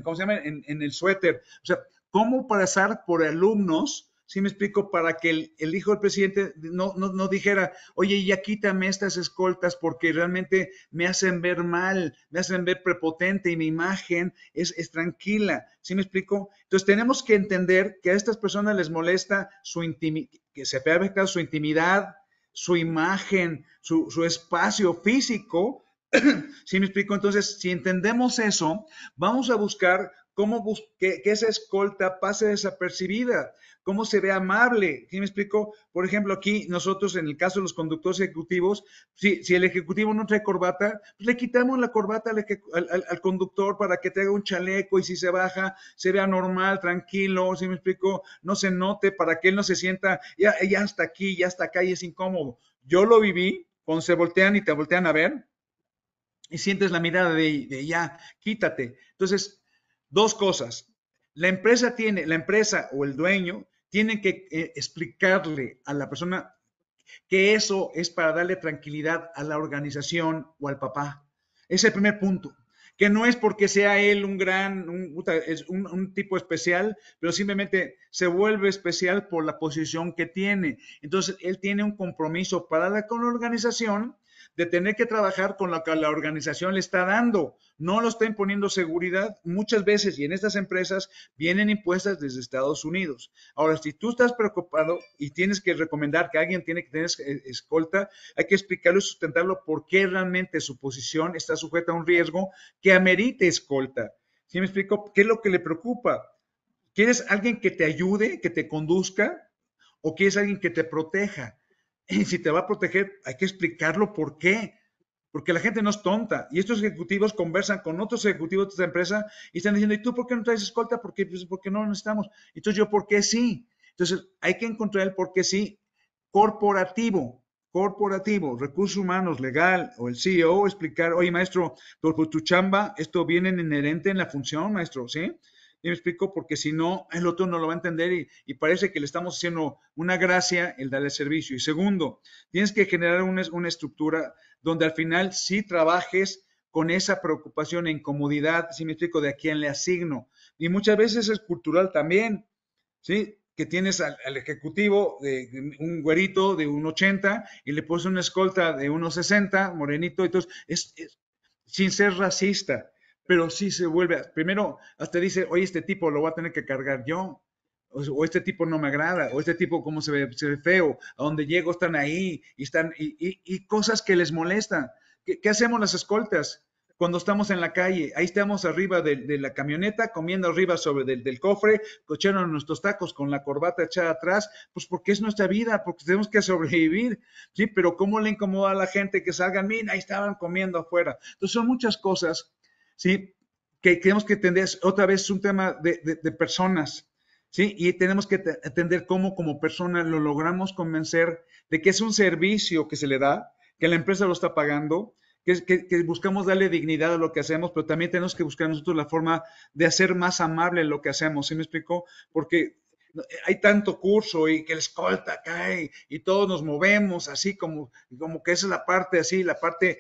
¿cómo se llama? En el suéter. O sea, ¿cómo pasar por alumnos? ¿Sí me explico? Para que el hijo del presidente no dijera, oye, ya quítame estas escoltas porque realmente me hacen ver mal, me hacen ver prepotente y mi imagen es tranquila. ¿Sí me explico? Entonces tenemos que entender que a estas personas les molesta que se vea afectada su intimidad, su imagen, su espacio físico. ¿Sí me explico? Entonces, si entendemos eso, vamos a buscar que esa escolta pase desapercibida, cómo se ve amable. ¿Sí me explico? Por ejemplo, aquí nosotros, en el caso de los conductores ejecutivos, si el ejecutivo no trae corbata, pues le quitamos la corbata al conductor para que traiga un chaleco y si se baja, se vea normal, tranquilo. ¿Sí me explico? No se note para que él no se sienta, ya hasta aquí, ya hasta acá y es incómodo. Yo lo viví, cuando se voltean y te voltean a ver y sientes la mirada de ya, quítate. Entonces, dos cosas. La empresa o el dueño tiene que explicarle a la persona que eso es para darle tranquilidad a la organización o al papá. Es el primer punto. Que no es porque sea él un tipo especial, pero simplemente se vuelve especial por la posición que tiene. Entonces, él tiene un compromiso con la organización de tener que trabajar con lo que la organización le está dando. No lo está imponiendo seguridad. Muchas veces, y en estas empresas, vienen impuestas desde Estados Unidos. Ahora, si tú estás preocupado y tienes que recomendar que alguien tiene que tener escolta, hay que explicarlo y sustentarlo por qué realmente su posición está sujeta a un riesgo que amerite escolta. ¿Sí me explico? ¿Qué es lo que le preocupa? ¿Quieres alguien que te ayude, que te conduzca? ¿O quieres alguien que te proteja? Y si te va a proteger, hay que explicarlo por qué. Porque la gente no es tonta. Y estos ejecutivos conversan con otros ejecutivos de esta empresa y están diciendo, ¿y tú por qué no traes escolta? Pues porque no lo necesitamos. Entonces, ¿yo por qué sí? Entonces, hay que encontrar el por qué sí corporativo, recursos humanos, legal, o el CEO, explicar, oye, maestro, por tu chamba, esto viene inherente en la función, maestro, ¿sí? Y me explico, porque si no, el otro no lo va a entender y parece que le estamos haciendo una gracia el darle servicio. Y segundo, tienes que generar una estructura donde al final sí trabajes con esa preocupación e incomodidad, si me explico, de a quién le asigno. Y muchas veces es cultural también, ¿sí? Que tienes al ejecutivo de un güerito de 1,80 y le pones una escolta de 1,60, morenito, entonces sin ser racista, pero sí se vuelve, primero hasta dice, oye, este tipo lo voy a tener que cargar yo, o este tipo no me agrada, o este tipo cómo se ve feo, a donde llego están ahí, y cosas que les molestan. ¿Qué hacemos las escoltas? cuando estamos en la calle, ahí estamos arriba de la camioneta, comiendo arriba sobre del cofre, cochando nuestros tacos con la corbata echada atrás, pues porque es nuestra vida, porque tenemos que sobrevivir, ¿sí? Pero ¿cómo le incomoda a la gente que salgan? Mira, ahí estaban comiendo afuera. Entonces son muchas cosas, ¿sí? Que tenemos que entender, otra vez es un tema de personas, ¿sí? Y tenemos que entender cómo como persona lo logramos convencer de que es un servicio que se le da, que la empresa lo está pagando, que buscamos darle dignidad a lo que hacemos, pero también tenemos que buscar nosotros la forma de hacer más amable lo que hacemos, ¿sí me explico? Porque hay tanto curso y que el escolta cae y todos nos movemos así como que esa es la parte así, la parte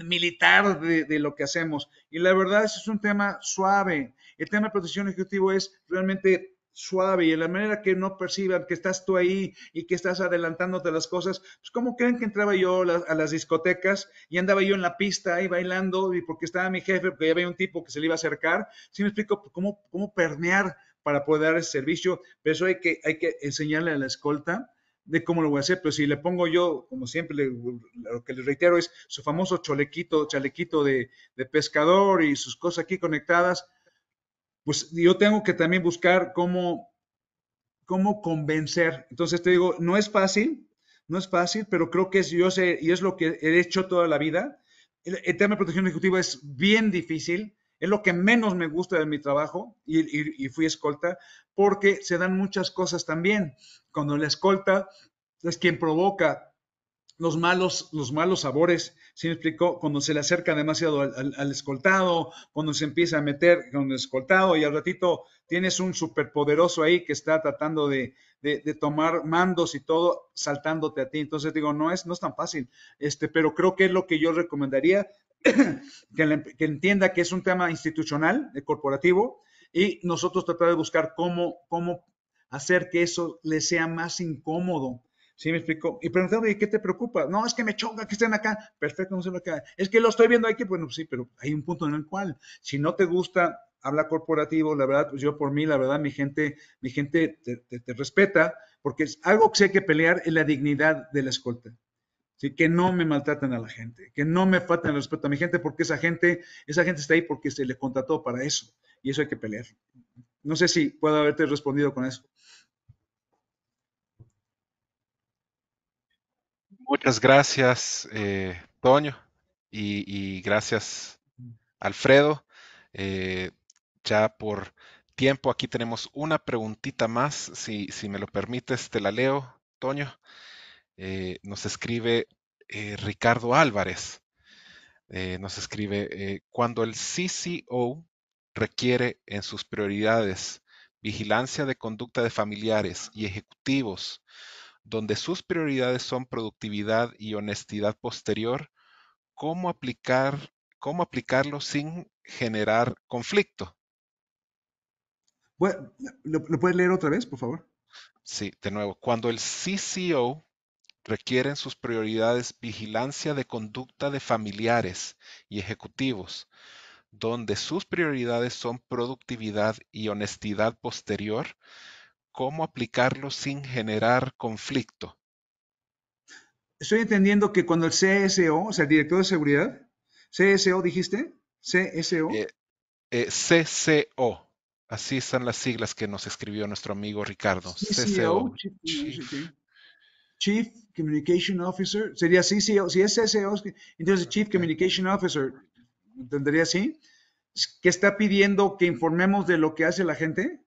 militar de lo que hacemos. Y la verdad es un tema suave. El tema de protección ejecutivo es realmente suave y en la manera que no perciban que estás tú ahí y que estás adelantándote las cosas, pues ¿cómo creen que entraba yo a las discotecas y andaba yo en la pista ahí bailando y porque estaba mi jefe, porque ya había un tipo que se le iba a acercar? ¿Sí me explico? ¿Cómo permear para poder dar ese servicio? Pero eso hay que enseñarle a la escolta de cómo lo voy a hacer, pero si le pongo yo, como siempre, lo que les reitero es su famoso chalequito de pescador y sus cosas aquí conectadas, pues yo tengo que también buscar cómo convencer. Entonces te digo, no es fácil, pero creo que yo sé, y es lo que he hecho toda la vida. El tema de protección ejecutiva es bien difícil, es lo que menos me gusta de mi trabajo, y fui escolta, porque se dan muchas cosas también. Cuando la escolta es quien provoca los malos sabores, ¿sí me explicó? Cuando se le acerca demasiado al escoltado, cuando se empieza a meter con el escoltado y al ratito tienes un superpoderoso ahí que está tratando de tomar mandos y todo, saltándote a ti. Entonces digo, no es tan fácil, pero creo que es lo que yo recomendaría, que entienda que es un tema institucional, corporativo, y nosotros tratar de buscar cómo hacer que eso le sea más incómodo. ¿Sí me explico? Y preguntarle, ¿qué te preocupa? No, es que me choca que estén acá. Perfecto, no sé lo que hay. Es que lo estoy viendo aquí. Bueno, sí, pero hay un punto en el cual, si no te gusta habla corporativo, la verdad, pues yo por mí, la verdad, mi gente te respeta, porque es algo que sí hay que pelear es la dignidad de la escolta. ¿Sí? Que no me maltraten a la gente, que no me falten el respeto a mi gente, porque esa gente está ahí porque se le contrató para eso. Y eso hay que pelear. No sé si puedo haberte respondido con eso. Muchas gracias, Toño, y gracias, Alfredo. Eh, ya por tiempo, aquí tenemos una preguntita más, si me lo permites, te la leo, Toño. Nos escribe Ricardo Álvarez. Nos escribe, cuando el CCO requiere en sus prioridades vigilancia de conducta de familiares y ejecutivos, donde sus prioridades son productividad y honestidad posterior, ¿cómo cómo aplicarlo sin generar conflicto? Bueno, ¿lo puedes leer otra vez, por favor? Sí, de nuevo, cuando el CCO requiere en sus prioridades vigilancia de conducta de familiares y ejecutivos, donde sus prioridades son productividad y honestidad posterior, ¿cómo aplicarlo sin generar conflicto? Estoy entendiendo que cuando el CSO, o sea, el director de seguridad, CSO dijiste, CSO, Eh, CCO, así están las siglas que nos escribió nuestro amigo Ricardo. CCO, CCO, Chief. Chief Communication Officer, sería CCO, si es CSO, entonces Chief Ok. Communication Officer, ¿entendería así? ¿Que está pidiendo que informemos de lo que hace la gente?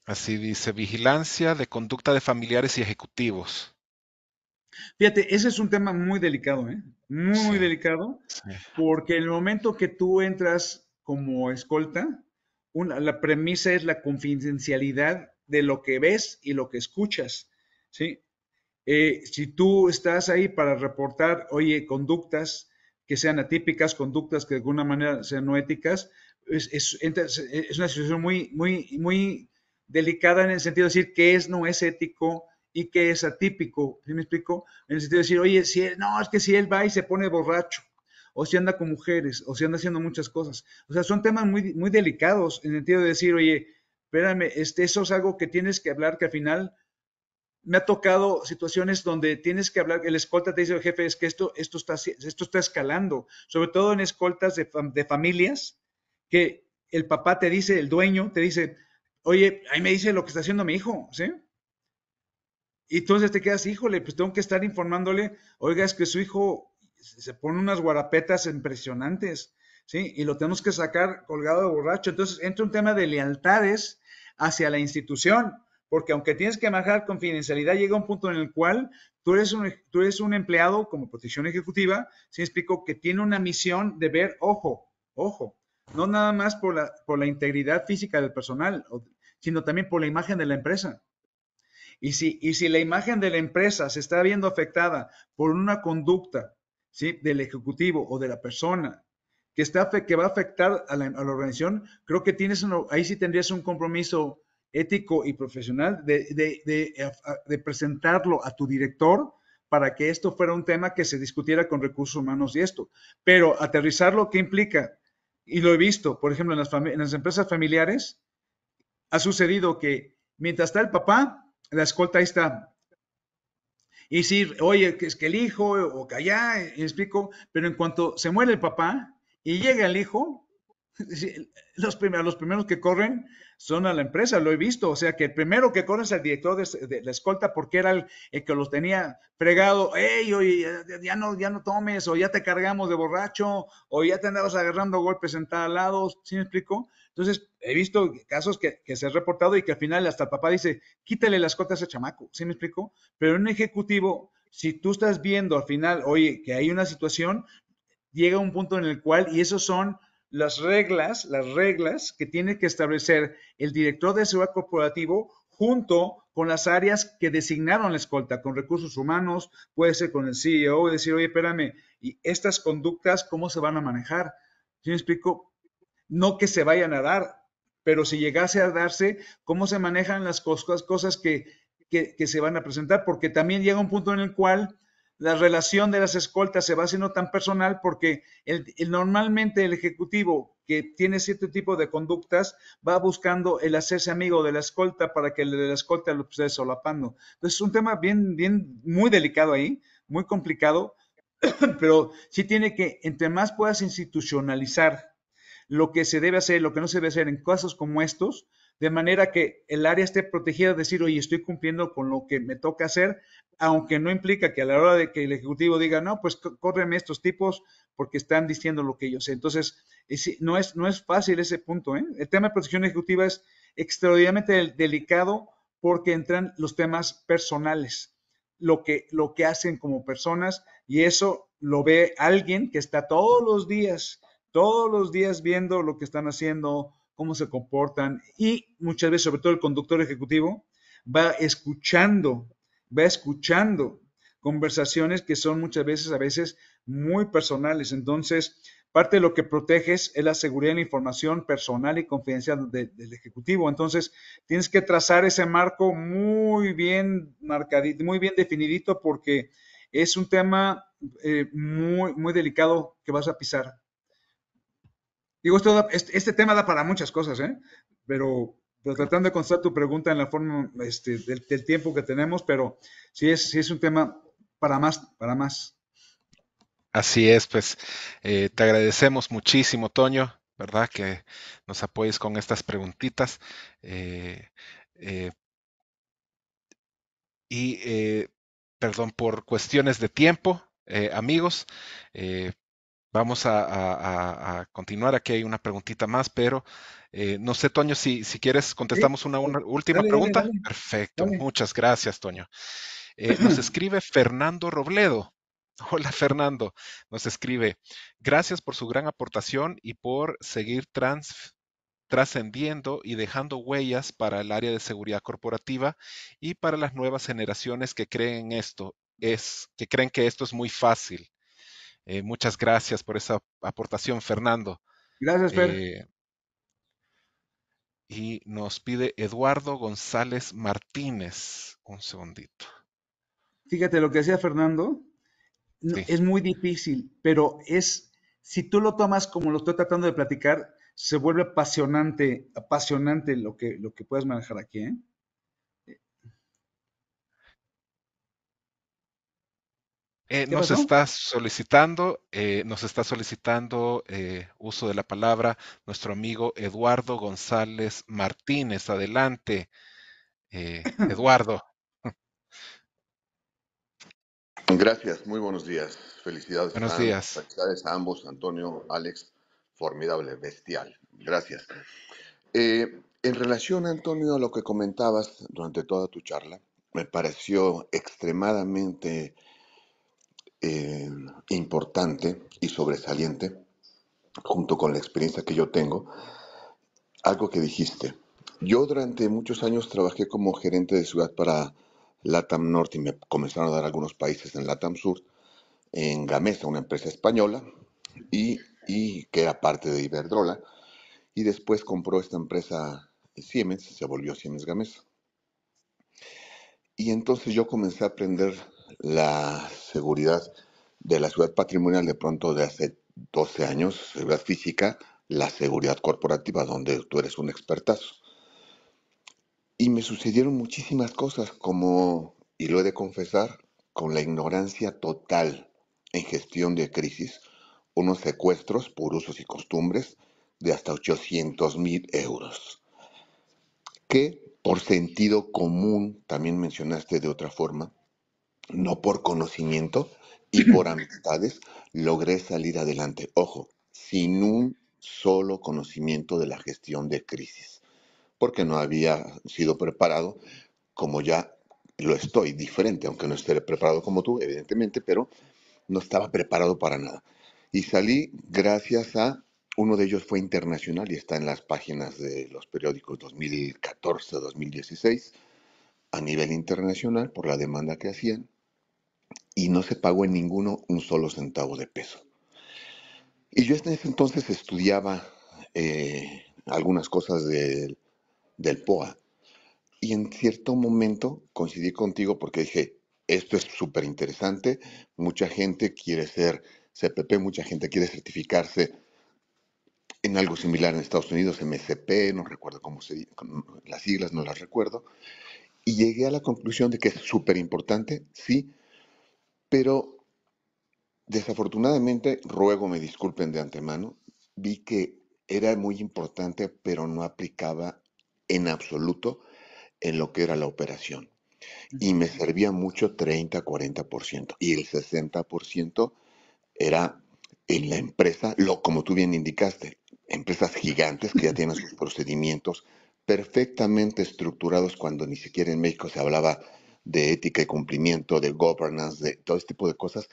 Así dice, vigilancia de conducta de familiares y ejecutivos. Fíjate, ese es un tema muy delicado, ¿eh? Muy Sí, delicado, sí, porque en el momento que tú entras como escolta, la premisa es la confidencialidad de lo que ves y lo que escuchas, ¿sí? Si tú estás ahí para reportar, oye, conductas que sean atípicas, conductas que de alguna manera sean no éticas, es una situación muy delicada en el sentido de decir qué es no es ético y qué es atípico. ¿Sí me explico? En el sentido de decir, oye, no, es que si él va y se pone borracho, o si anda con mujeres, o si anda haciendo muchas cosas. O sea, son temas muy delicados en el sentido de decir, oye, espérame, eso es algo que tienes que hablar, que al final me ha tocado situaciones donde tienes que hablar, el escolta te dice, jefe, es que esto está escalando, sobre todo en escoltas de familias, que el papá te dice, el dueño te dice, oye, ahí me dice lo que está haciendo mi hijo, ¿sí? Y entonces te quedas, híjole, pues tengo que estar informándole, oiga, es que su hijo se pone unas guarapetas impresionantes, ¿sí? Y lo tenemos que sacar colgado de borracho. Entonces entra un tema de lealtades hacia la institución, porque aunque tienes que manejar confidencialidad, llega un punto en el cual tú eres un empleado como protección ejecutiva, ¿sí me explico? Que tiene una misión de ver, ojo, no nada más por la integridad física del personal, sino también por la imagen de la empresa. Y si la imagen de la empresa se está viendo afectada por una conducta, ¿sí?, del ejecutivo o de la persona que va a afectar a la organización, creo que ahí sí tendrías un compromiso ético y profesional de presentarlo a tu director para que esto fuera un tema que se discutiera con recursos humanos y esto. Pero aterrizarlo, ¿qué implica? Y lo he visto, por ejemplo, en las empresas familiares, ha sucedido que mientras está el papá, la escolta ahí está. Y sí, oye, que es que el hijo, o que allá, y explico, pero en cuanto se muere el papá y llega el hijo, los primeros que corren son a la empresa, lo he visto. O sea, que el primero que corre es el director de la escolta porque era el que los tenía fregado. Hey, oye, ya no tomes, o ya te cargamos de borracho, o ya te andabas agarrando golpes en tal lado. ¿Sí me explico? Entonces, he visto casos que se han reportado y que al final hasta el papá dice, quítale la escolta a ese chamaco. ¿Sí me explico? Pero en un ejecutivo, si tú estás viendo al final, oye, que hay una situación, llega un punto en el cual, y esos son las reglas que tiene que establecer el director de seguridad corporativo junto con las áreas que designaron la escolta, con recursos humanos, puede ser con el CEO, decir, oye, espérame, y estas conductas, ¿cómo se van a manejar? ¿Sí me explico? No que se vayan a dar, pero si llegase a darse, ¿cómo se manejan las cosas que se van a presentar? Porque también llega un punto en el cual la relación de las escoltas se va haciendo tan personal porque normalmente el ejecutivo que tiene cierto tipo de conductas va buscando el hacerse amigo de la escolta para que el de la escolta lo esté solapando. Entonces es un tema bien, muy delicado ahí, muy complicado, pero sí tiene que, entre más puedas institucionalizar lo que se debe hacer, lo que no se debe hacer en casos como estos, de manera que el área esté protegida, decir, oye, estoy cumpliendo con lo que me toca hacer, aunque no implica que a la hora de que el ejecutivo diga, no, pues córreme estos tipos porque están diciendo lo que yo sé. Entonces, no es fácil ese punto, ¿eh? El tema de protección ejecutiva es extraordinariamente delicado porque entran los temas personales, lo que hacen como personas, y eso lo ve alguien que está todos los días viendo lo que están haciendo, cómo se comportan, y muchas veces, sobre todo el conductor ejecutivo, va escuchando conversaciones que son muchas veces, a veces, muy personales. Entonces, parte de lo que proteges es la seguridad de la información personal y confidencial del ejecutivo. Entonces, tienes que trazar ese marco muy bien marcadito, muy bien definidito, porque es un tema muy delicado que vas a pisar. Digo, este tema da para muchas cosas, ¿eh? Pero tratando de contestar tu pregunta en la forma del tiempo que tenemos, pero sí es un tema para más. Así es, pues te agradecemos muchísimo, Toño, ¿verdad? Que nos apoyes con estas preguntitas. Eh, eh, Perdón, por cuestiones de tiempo, amigos, vamos a continuar. Aquí hay una preguntita más, pero no sé, Toño, si quieres Sí, contestamos una última dale, pregunta. Perfecto, dale. muchas gracias, Toño. Nos escribe Fernando Robledo. Hola, Fernando. Nos escribe, gracias por su gran aportación y por seguir trascendiendo y dejando huellas para el área de seguridad corporativa y para las nuevas generaciones que creen que creen que esto es muy fácil. Muchas gracias por esa aportación, Fernando. Gracias, Fer. Y nos pide Eduardo González Martínez. Un segundito. Fíjate lo que decía Fernando, Sí. es muy difícil, pero si tú lo tomas como lo estoy tratando de platicar, se vuelve apasionante lo que puedes manejar aquí, ¿eh? ¿Qué pasó? Nos está solicitando uso de la palabra nuestro amigo Eduardo González Martínez. Adelante, Eduardo. Gracias, muy buenos días. Buenos días. Felicidades a ambos, Antonio, Alex, formidable, bestial. Gracias. En relación, Antonio, a lo que comentabas durante toda tu charla, me pareció extremadamente eh, importante y sobresaliente, junto con la experiencia que yo tengo, algo que dijiste. Yo durante muchos años trabajé como gerente de ciudad para LATAM Norte y me comenzaron a dar algunos países en LATAM Sur, en Gamesa, una empresa española, y que era parte de Iberdrola, y después compró esta empresa Siemens, se volvió Siemens Gamesa. Y entonces yo comencé a aprender la seguridad de la ciudad patrimonial de pronto de hace 12 años, seguridad física, la seguridad corporativa, donde tú eres un expertazo. Y me sucedieron muchísimas cosas, como, y lo he de confesar, con la ignorancia total en gestión de crisis, unos secuestros por usos y costumbres de hasta 800.000 euros, que por sentido común, también mencionaste de otra forma, no por conocimiento y por amistades, logré salir adelante. Ojo, sin un solo conocimiento de la gestión de crisis, porque no había sido preparado como ya lo estoy, diferente, aunque no esté preparado como tú, evidentemente, pero no estaba preparado para nada. Y salí gracias a, uno de ellos fue internacional y está en las páginas de los periódicos 2014-2016, a nivel internacional por la demanda que hacían, y no se pagó en ninguno un solo centavo de peso. Y yo en ese entonces estudiaba algunas cosas del POA, y en cierto momento coincidí contigo porque dije, esto es súper interesante, mucha gente quiere ser CPP, mucha gente quiere certificarse en algo similar en Estados Unidos, MCP, no recuerdo cómo se dice, las siglas no las recuerdo, y llegué a la conclusión de que es súper importante, sí, pero desafortunadamente, ruego me disculpen de antemano, vi que era muy importante, pero no aplicaba en absoluto en lo que era la operación. Y me servía mucho 30-40%. Y el 60% era en la empresa, como tú bien indicaste, empresas gigantes que ya tienen sus procedimientos perfectamente estructurados cuando ni siquiera en México se hablaba de ética y cumplimiento, de governance, de todo este tipo de cosas.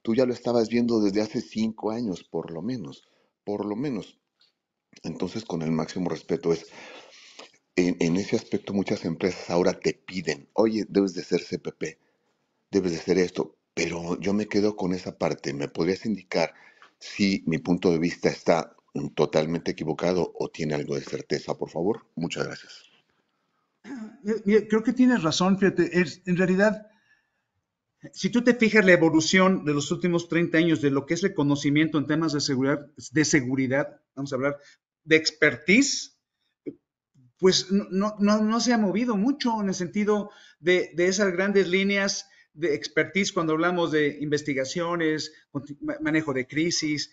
Tú ya lo estabas viendo desde hace 5 años, por lo menos, por lo menos. Entonces, con el máximo respeto es, en ese aspecto muchas empresas ahora te piden, oye, debes de ser CPP, debes de hacer esto, pero yo me quedo con esa parte. ¿Me podrías indicar si mi punto de vista está totalmente equivocado o tiene algo de certeza, por favor? Muchas gracias. Mira, creo que tienes razón, fíjate, en realidad, si tú te fijas la evolución de los últimos 30 años de lo que es el conocimiento en temas de seguridad, vamos a hablar de expertise, pues no se ha movido mucho en el sentido de esas grandes líneas de expertise cuando hablamos de investigaciones, manejo de crisis,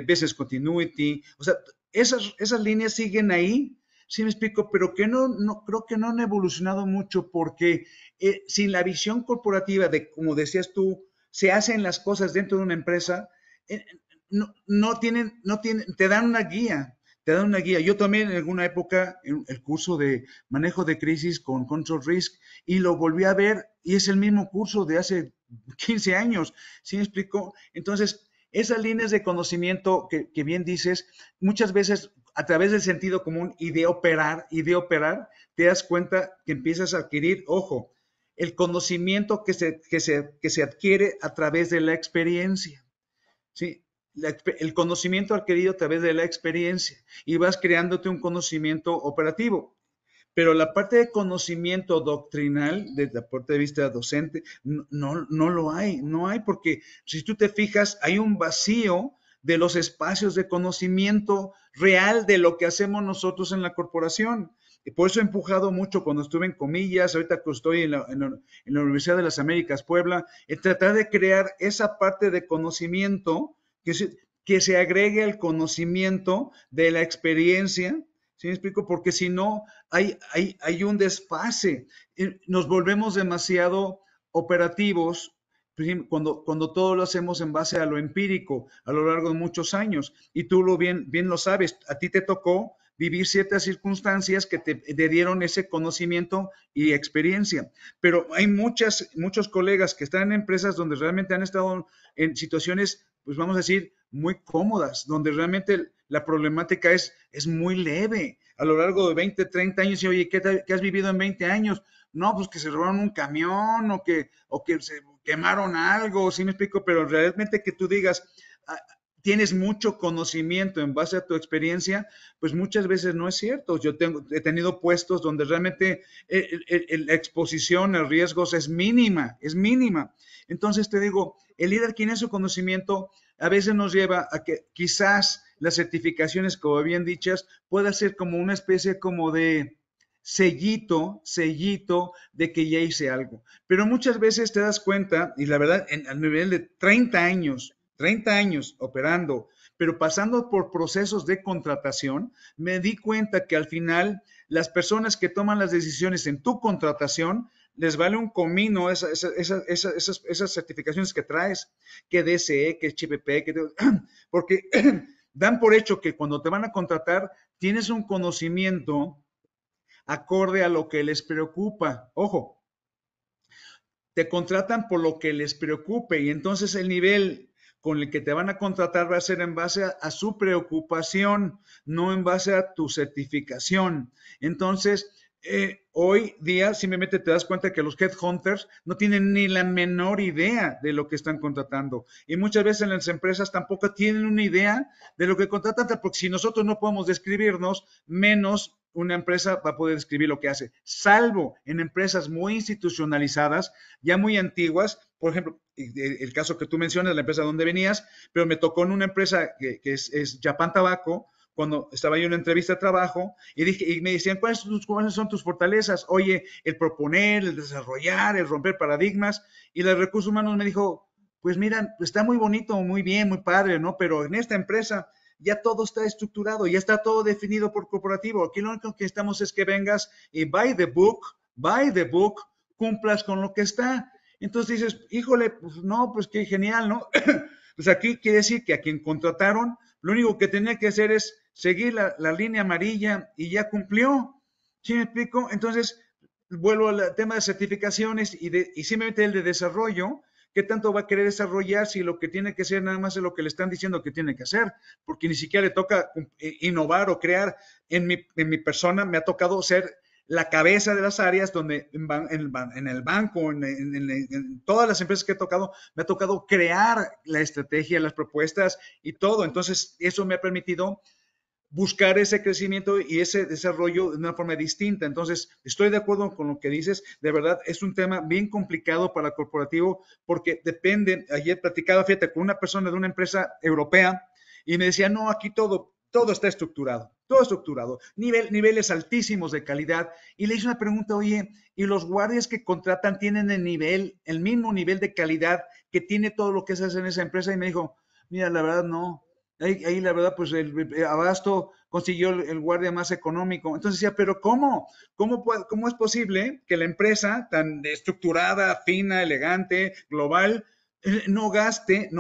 business continuity, o sea, esas líneas siguen ahí, sí me explico, pero que creo que no han evolucionado mucho porque sin la visión corporativa de, como decías tú, se hacen las cosas dentro de una empresa, eh, te dan una guía, te dan una guía. Yo también en alguna época, en el curso de manejo de crisis con Control Risk, y lo volví a ver, y es el mismo curso de hace 15 años, ¿sí me explico? Entonces, esas líneas de conocimiento que bien dices, muchas veces a través del sentido común te das cuenta que empiezas a adquirir, ojo, el conocimiento que se adquiere a través de la experiencia. ¿Sí? El conocimiento adquirido a través de la experiencia y vas creándote un conocimiento operativo. Pero la parte de conocimiento doctrinal, desde el punto de vista docente, no lo hay, no hay, porque si tú te fijas, hay un vacío de los espacios de conocimiento real de lo que hacemos nosotros en la corporación. Y por eso he empujado mucho cuando estuve en Comillas, ahorita que estoy en la Universidad de las Américas, Puebla, en tratar de crear esa parte de conocimiento que se agregue al conocimiento de la experiencia. ¿Sí me explico? Porque si no, hay un desfase. Nos volvemos demasiado operativos cuando todo lo hacemos en base a lo empírico a lo largo de muchos años. Y tú bien lo sabes, a ti te tocó vivir ciertas circunstancias que te dieron ese conocimiento y experiencia. Pero hay muchos colegas que están en empresas donde realmente han estado en situaciones, pues vamos a decir, muy cómodas, donde realmente la problemática es muy leve. A lo largo de 20, 30 años, y oye, ¿qué has vivido en 20 años? No, pues que se robaron un camión o que se quemaron algo, ¿sí me explico? Pero realmente que tú digas, tienes mucho conocimiento en base a tu experiencia, pues muchas veces no es cierto. Yo he tenido puestos donde realmente la exposición a riesgos es mínima, es mínima. Entonces te digo, el líder que tiene su conocimiento a veces nos lleva a que quizás las certificaciones, como bien dichas, pueda ser como una especie como de sellito de que ya hice algo. Pero muchas veces te das cuenta, y la verdad, a nivel de 30 años operando, pero pasando por procesos de contratación, me di cuenta que al final las personas que toman las decisiones en tu contratación les vale un comino esas certificaciones que traes, que DSE, que HPP, porque dan por hecho que cuando te van a contratar tienes un conocimiento acorde a lo que les preocupa. Ojo, te contratan por lo que les preocupe y entonces el nivel con el que te van a contratar va a ser en base a su preocupación, no en base a tu certificación. Entonces, hoy día simplemente te das cuenta que los headhunters no tienen ni la menor idea de lo que están contratando. Y muchas veces en las empresas tampoco tienen una idea de lo que contratan, porque si nosotros no podemos describirnos, menos una empresa va a poder describir lo que hace, salvo en empresas muy institucionalizadas, ya muy antiguas. Por ejemplo, el caso que tú mencionas, la empresa donde venías, pero me tocó en una empresa que es Japan Tobacco, cuando estaba yo en una entrevista de trabajo, y me decían, ¿cuáles son tus fortalezas? Oye, el proponer, el desarrollar, el romper paradigmas, y los recursos humanos me dijo, pues mira, está muy bonito, muy bien, muy padre, ¿no? Pero en esta empresa ya todo está estructurado, ya está todo definido por corporativo. Aquí lo único que necesitamos es que vengas y by the book, cumplas con lo que está. Entonces dices, híjole, pues no, pues qué genial, ¿no? Pues aquí quiere decir que a quien contrataron, lo único que tenía que hacer es seguir la línea amarilla y ya cumplió. ¿Sí me explico? Entonces, vuelvo al tema de certificaciones y simplemente el de desarrollo. ¿Qué tanto va a querer desarrollar si lo que tiene que hacer nada más es lo que le están diciendo que tiene que hacer? Porque ni siquiera le toca innovar o crear. En mi persona me ha tocado ser la cabeza de las áreas donde en el banco, en todas las empresas que he tocado, me ha tocado crear la estrategia, las propuestas y todo. Entonces, eso me ha permitido buscar ese crecimiento y ese desarrollo de una forma distinta. Entonces, estoy de acuerdo con lo que dices. De verdad, es un tema bien complicado para el corporativo porque depende. Ayer platicaba, fíjate, con una persona de una empresa europea y me decía, no, aquí todo está estructurado, niveles altísimos de calidad. Y le hice una pregunta, oye, ¿y los guardias que contratan tienen el mismo nivel de calidad que tiene todo lo que se hace en esa empresa? Y me dijo, mira, la verdad no. Ahí la verdad, pues el Abasto consiguió el guardia más económico. Entonces decía, pero ¿cómo es posible que la empresa tan estructurada, fina, elegante, global, no gaste,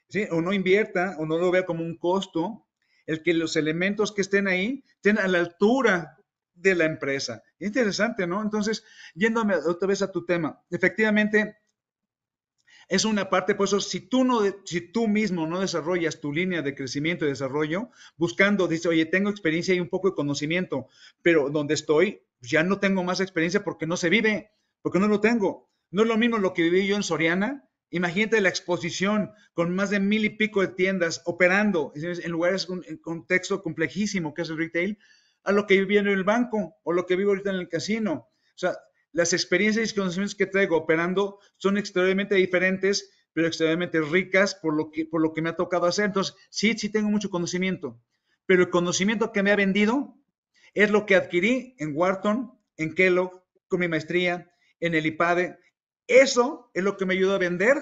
¿sí? O no invierta, o no lo vea como un costo, el que los elementos que estén ahí estén a la altura de la empresa? Interesante, ¿no? Entonces, yéndome otra vez a tu tema, efectivamente, es una parte. Por eso, si tú mismo no desarrollas tu línea de crecimiento y desarrollo, buscando, dice, oye, tengo experiencia y un poco de conocimiento, pero donde estoy, ya no tengo más experiencia porque no se vive, porque no lo tengo. No es lo mismo lo que viví yo en Soriana. Imagínate la exposición con más de 1,000 y pico de tiendas operando en lugares, en contexto complejísimo que es el retail, a lo que viví en el banco o lo que vivo ahorita en el casino. O sea, las experiencias y conocimientos que traigo operando son extremadamente diferentes pero extremadamente ricas por lo que me ha tocado hacer. Entonces, sí tengo mucho conocimiento, pero el conocimiento que me ha vendido es lo que adquirí en Wharton, en Kellogg, con mi maestría, en el IPADE. Eso es lo que me ayuda a vender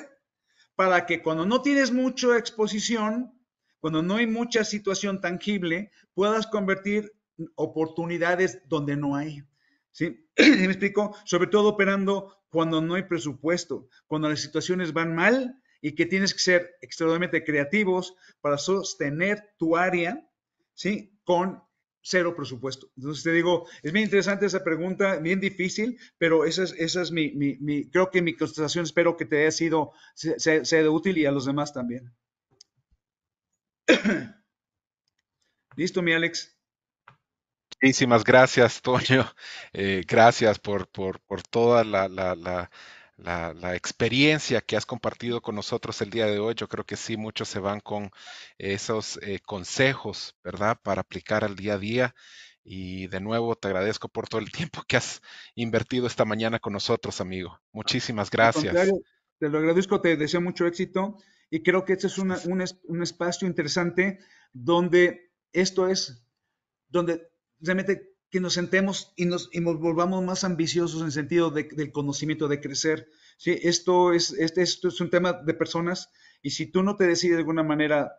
para que cuando no tienes mucha exposición, cuando no hay mucha situación tangible, puedas convertir oportunidades donde no hay. ¿Sí? ¿Me explico? Sobre todo operando cuando no hay presupuesto, cuando las situaciones van mal y que tienes que ser extremadamente creativos para sostener tu área, ¿sí? Con cero presupuesto. Entonces te digo, es bien interesante esa pregunta, bien difícil, pero esa es creo que mi contestación, espero que te haya sido, sea de útil y a los demás también. Listo, mi Alex. Muchísimas gracias, Toño. Gracias por toda la experiencia que has compartido con nosotros el día de hoy. Yo creo que sí, muchos se van con esos consejos, ¿verdad? Para aplicar al día a día. Y de nuevo te agradezco por todo el tiempo que has invertido esta mañana con nosotros, amigo. Muchísimas Al gracias. contrario, te lo agradezco, te deseo mucho éxito y creo que este es un espacio interesante donde donde realmente que nos sentemos y nos volvamos más ambiciosos en el sentido del conocimiento, de crecer. ¿Sí? Esto es un tema de personas y si tú no te decides de alguna manera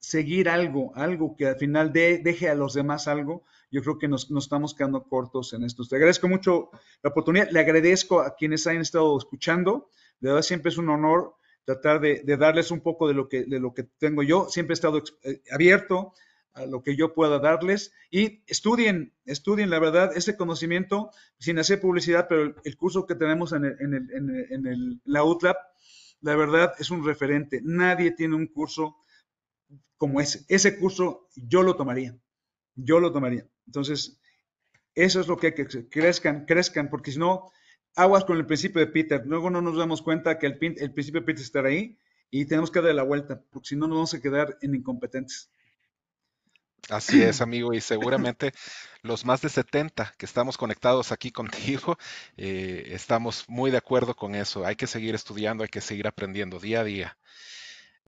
seguir algo que al final deje a los demás algo, yo creo que nos estamos quedando cortos en esto. Te agradezco mucho la oportunidad, le agradezco a quienes han estado escuchando, de verdad siempre es un honor tratar de darles un poco de lo que tengo yo, siempre he estado abierto a lo que yo pueda darles y estudien la verdad, ese conocimiento, sin hacer publicidad, pero el curso que tenemos en la UTLAB, la verdad es un referente, nadie tiene un curso como ese curso yo lo tomaría. Entonces, eso es lo que hay que crezcan, porque si no, aguas con el principio de Peter. Luego no nos damos cuenta que el principio de Peter estará ahí y tenemos que darle la vuelta, porque si no nos vamos a quedar en incompetentes. Así es, amigo, y seguramente los más de 70 que estamos conectados aquí contigo, estamos muy de acuerdo con eso. Hay que seguir estudiando, hay que seguir aprendiendo día a día.